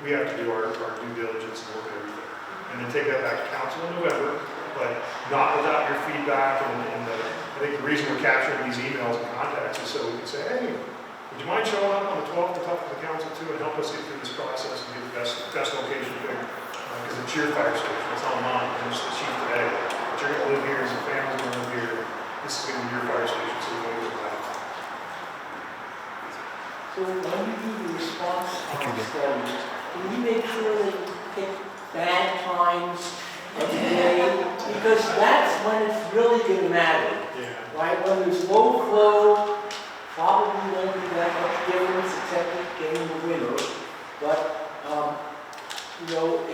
S4: we have to do our due diligence and look at everything. And then take that back to council in November, but not without your feedback. And I think the reason we're capturing these emails and contacts is so we can say, hey, would you mind showing up on the 12th to talk to the council too and help us get through this process and get the best location picked? Because it's your fire station, it's not mine, I'm just the chief today. But you're going to live here, as a family's going to live here. This is going to be your fire station, so we're going to get it right.
S5: So when you do the response study, can you make sure they pick bad times of the day? Because that's when it's really going to matter.
S4: Yeah.
S5: Right? When there's low flow, probably won't be that much difference except getting the winter. But,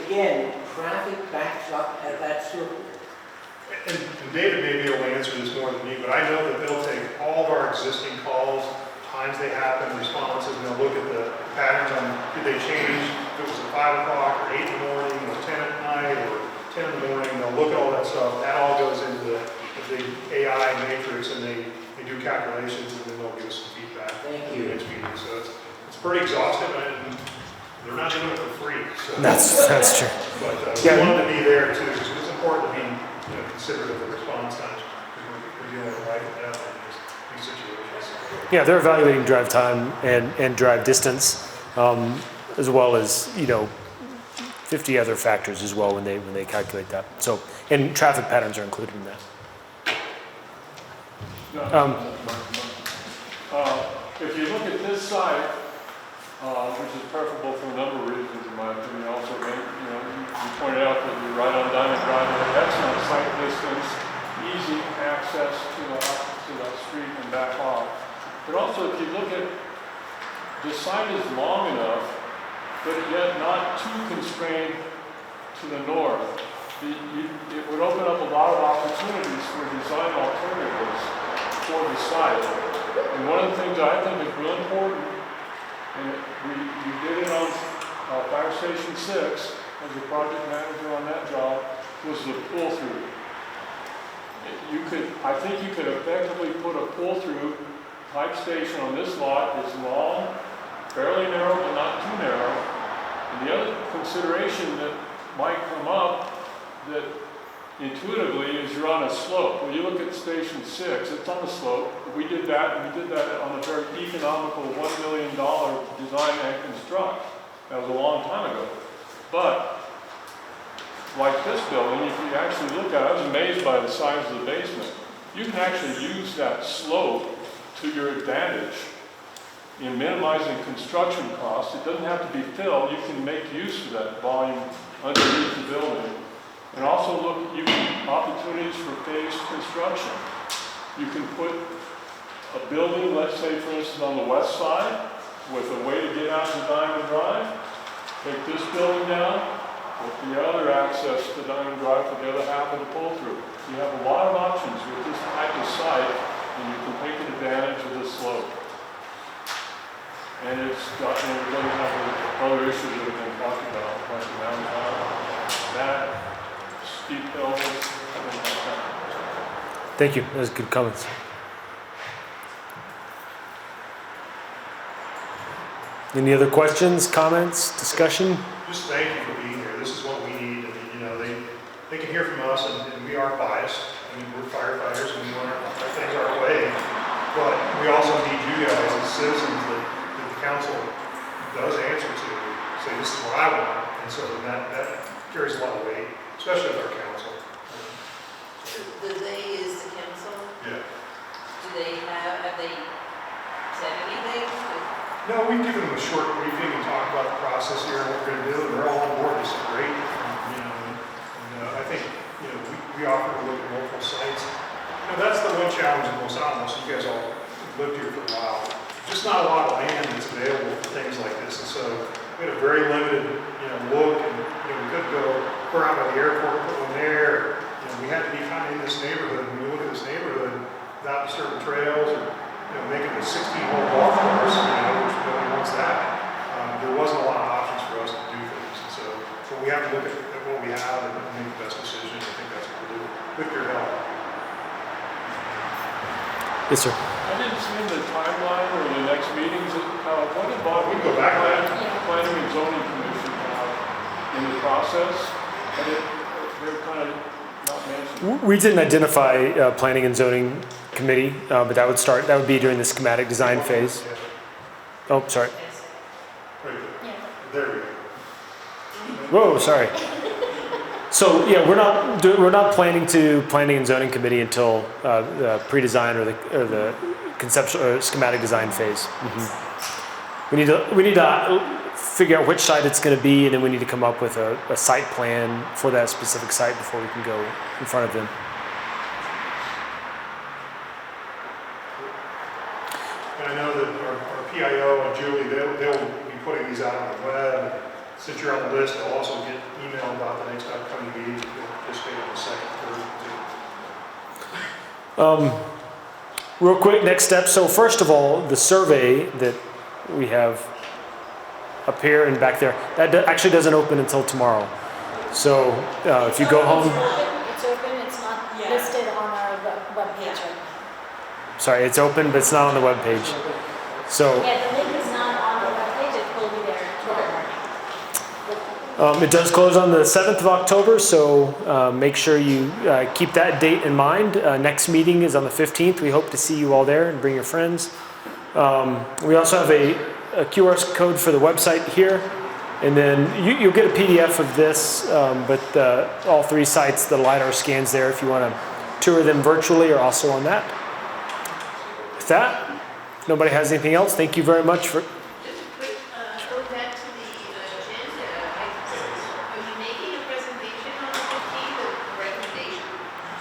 S5: again, traffic backs up at that circle.
S4: And David may be able to answer this more than me, but I know that they'll take all of our existing calls, times they happen, responses, and they'll look at the patterns on, did they change, if it was at 5 o'clock, or 8 in the morning, or 10 at night, or 10 in the morning, they'll look at all that stuff. That all goes into the big AI matrix, and they do calculations, and then they'll give us some feedback.
S5: Thank you.
S4: Next meeting. So it's pretty exhaustive, and they're not doing it for free. So.
S1: That's true.
S4: But we wanted to be there too, because it's important to be considerate of the response times, because we're dealing with life and death in these situations.
S1: Yeah, they're evaluating drive time and drive distance, as well as, 50 other factors as well when they calculate that. So, and traffic patterns are included in that.
S6: If you look at this site, which is preferable for a number of reasons in my opinion, also, you pointed out that you're right on Diamond Drive, excellent site distance, easy access to the street and back off. But also, if you look at, the site is long enough, but yet not too constrained to the north. It would open up a lot of opportunities for design alternatives for the site. And one of the things I think is real important, and we did it on Fire Station 6 as a project manager on that job, was the pull-through. I think you could effectively put a pull-through type station on this lot. It's long, fairly narrow, but not too narrow. And the other consideration that might come up that intuitively is you're on a slope. When you look at Station 6, it's on a slope. We did that on a very economical $1 million design and construct. That was a long time ago. But like this building, if you actually look at it, I was amazed by the size of the basement. You can actually use that slope to your advantage in minimizing construction costs. It doesn't have to be filled. You can make use of that volume underneath the building. And also look, opportunities for phased construction. You can put a building, let's say for instance on the west side, with a way to get out to Diamond Drive. Take this building down, with the other access to Diamond Drive for the other half of the pull-through. You have a lot of options with this type of site, and you can take advantage of this slope. And it doesn't have the other issues that have been talked about, like the mountain that, steep hills, things like that.
S1: Thank you. Those are good comments. Any other questions, comments, discussion?
S4: Just thank you for being here. This is what we need. They can hear from us, and we are biased. We're firefighters, and we want things our way. But we also need you guys as citizens that the council does answer to. Say, this is what I want. And so that carries a lot of weight, especially with our council.
S11: The they is the council?
S4: Yeah.
S11: Have they said anything?
S4: No, we've given them a short briefing and talked about the process here and what we're going to do, and they're all on board. This is great. I think we offer to look at multiple sites. That's the one challenge in Los Alamos. You guys all lived here for a while. Just not a lot of land that's available for things like this, and so we had a very limited look, and we couldn't go around by the airport, put one there. We had to be kind of in this neighborhood. When you look at this neighborhood, without disturbing trails or making a 16-hole golf course, which nobody wants that. There wasn't a lot of options for us to do things, and so we have to look at what we have and make the best decision. I think that's what we'll do with your help.
S1: Yes, sir.
S6: I didn't see the timeline or the next meetings. What about
S4: we can go back to that.
S6: Planning and Zoning Commission in the process? They're kind of not mentioned.
S1: We didn't identify planning and zoning committee, but that would be during the schematic design phase. Oh, sorry.
S4: There we go.
S1: Whoa, sorry. So yeah, we're not planning to planning and zoning committee until the pre-design or the conceptual or schematic design phase. Mm-hmm. We need to figure out which site it's going to be, and then we need to come up with a site plan for that specific site before we can go in front of them.
S4: And I know that our PIO and Julie, they'll be putting these out on the web. Since you're on the list, I'll also get email about the next upcoming meetings. We'll participate on the second, third, too.
S1: Real quick, next step. So first of all, the survey that we have up here and back there, that actually doesn't open until tomorrow. So if you go home...
S2: It's open, it's not listed on our webpage right now.
S1: Sorry, it's open, but it's not on the webpage. So...
S2: Yeah, the link is not on the webpage, it will be there tomorrow morning.
S1: It does close on the 7th of October, so make sure you keep that date in mind. Next meeting is on the 15th. We hope to see you all there and bring your friends. We also have a QR code for the website here, and then you'll get a PDF of this, but all 3 sites, the LiDAR scans there if you want to tour them virtually are also on that. With that, if nobody has anything else, thank you very much for...
S11: Just quick, going back to the agenda, are you making a presentation on the 15th of recommendation?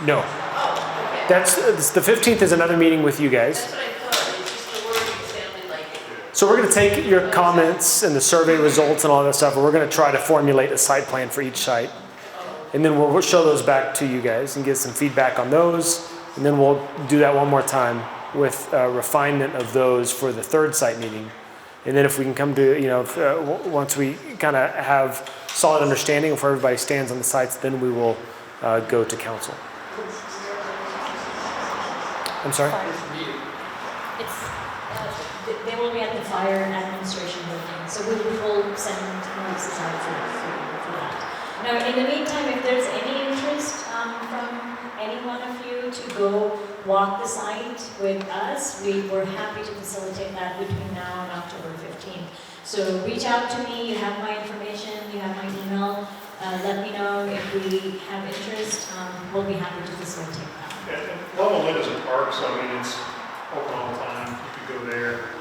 S1: No.
S11: Oh, okay.
S1: That's the 15th is another meeting with you guys.
S11: That's what I thought, it's just the wording sounded like it.
S1: So we're going to take your comments and the survey results and all that stuff, and we're going to try to formulate a site plan for each site. And then we'll show those back to you guys and get some feedback on those. And then we'll do that one more time with refinement of those for the 3rd site meeting. And then if we can come to, once we kind of have solid understanding of where everybody stands on the sites, then we will go to council. I'm sorry?
S2: They will be at the fire administration building, so we will send notices out for that. Now, in the meantime, if there's any interest from any one of you to go walk the site with us, we're happy to facilitate that between now and October 15th. So reach out to me, you have my information, you have my email. Let me know if we have interest. We'll be happy to facilitate that.
S4: And Loma Linda's a park, so I mean, it's open all the time. You could go there.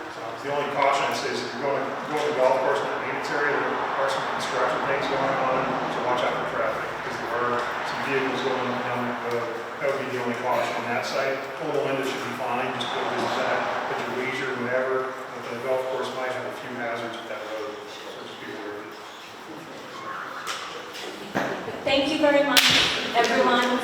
S4: The only caution I'd say is if you're going to the golf course in the maintenance area, there are some construction things going on, so watch out for traffic, because there are some vehicles going down that road. That would be the only caution on that site. Loma Linda should be fine, just go visit that at your leisure, whenever. But the golf course might have a few hazards with that road, so just be aware of it.
S2: Thank you very much, everyone.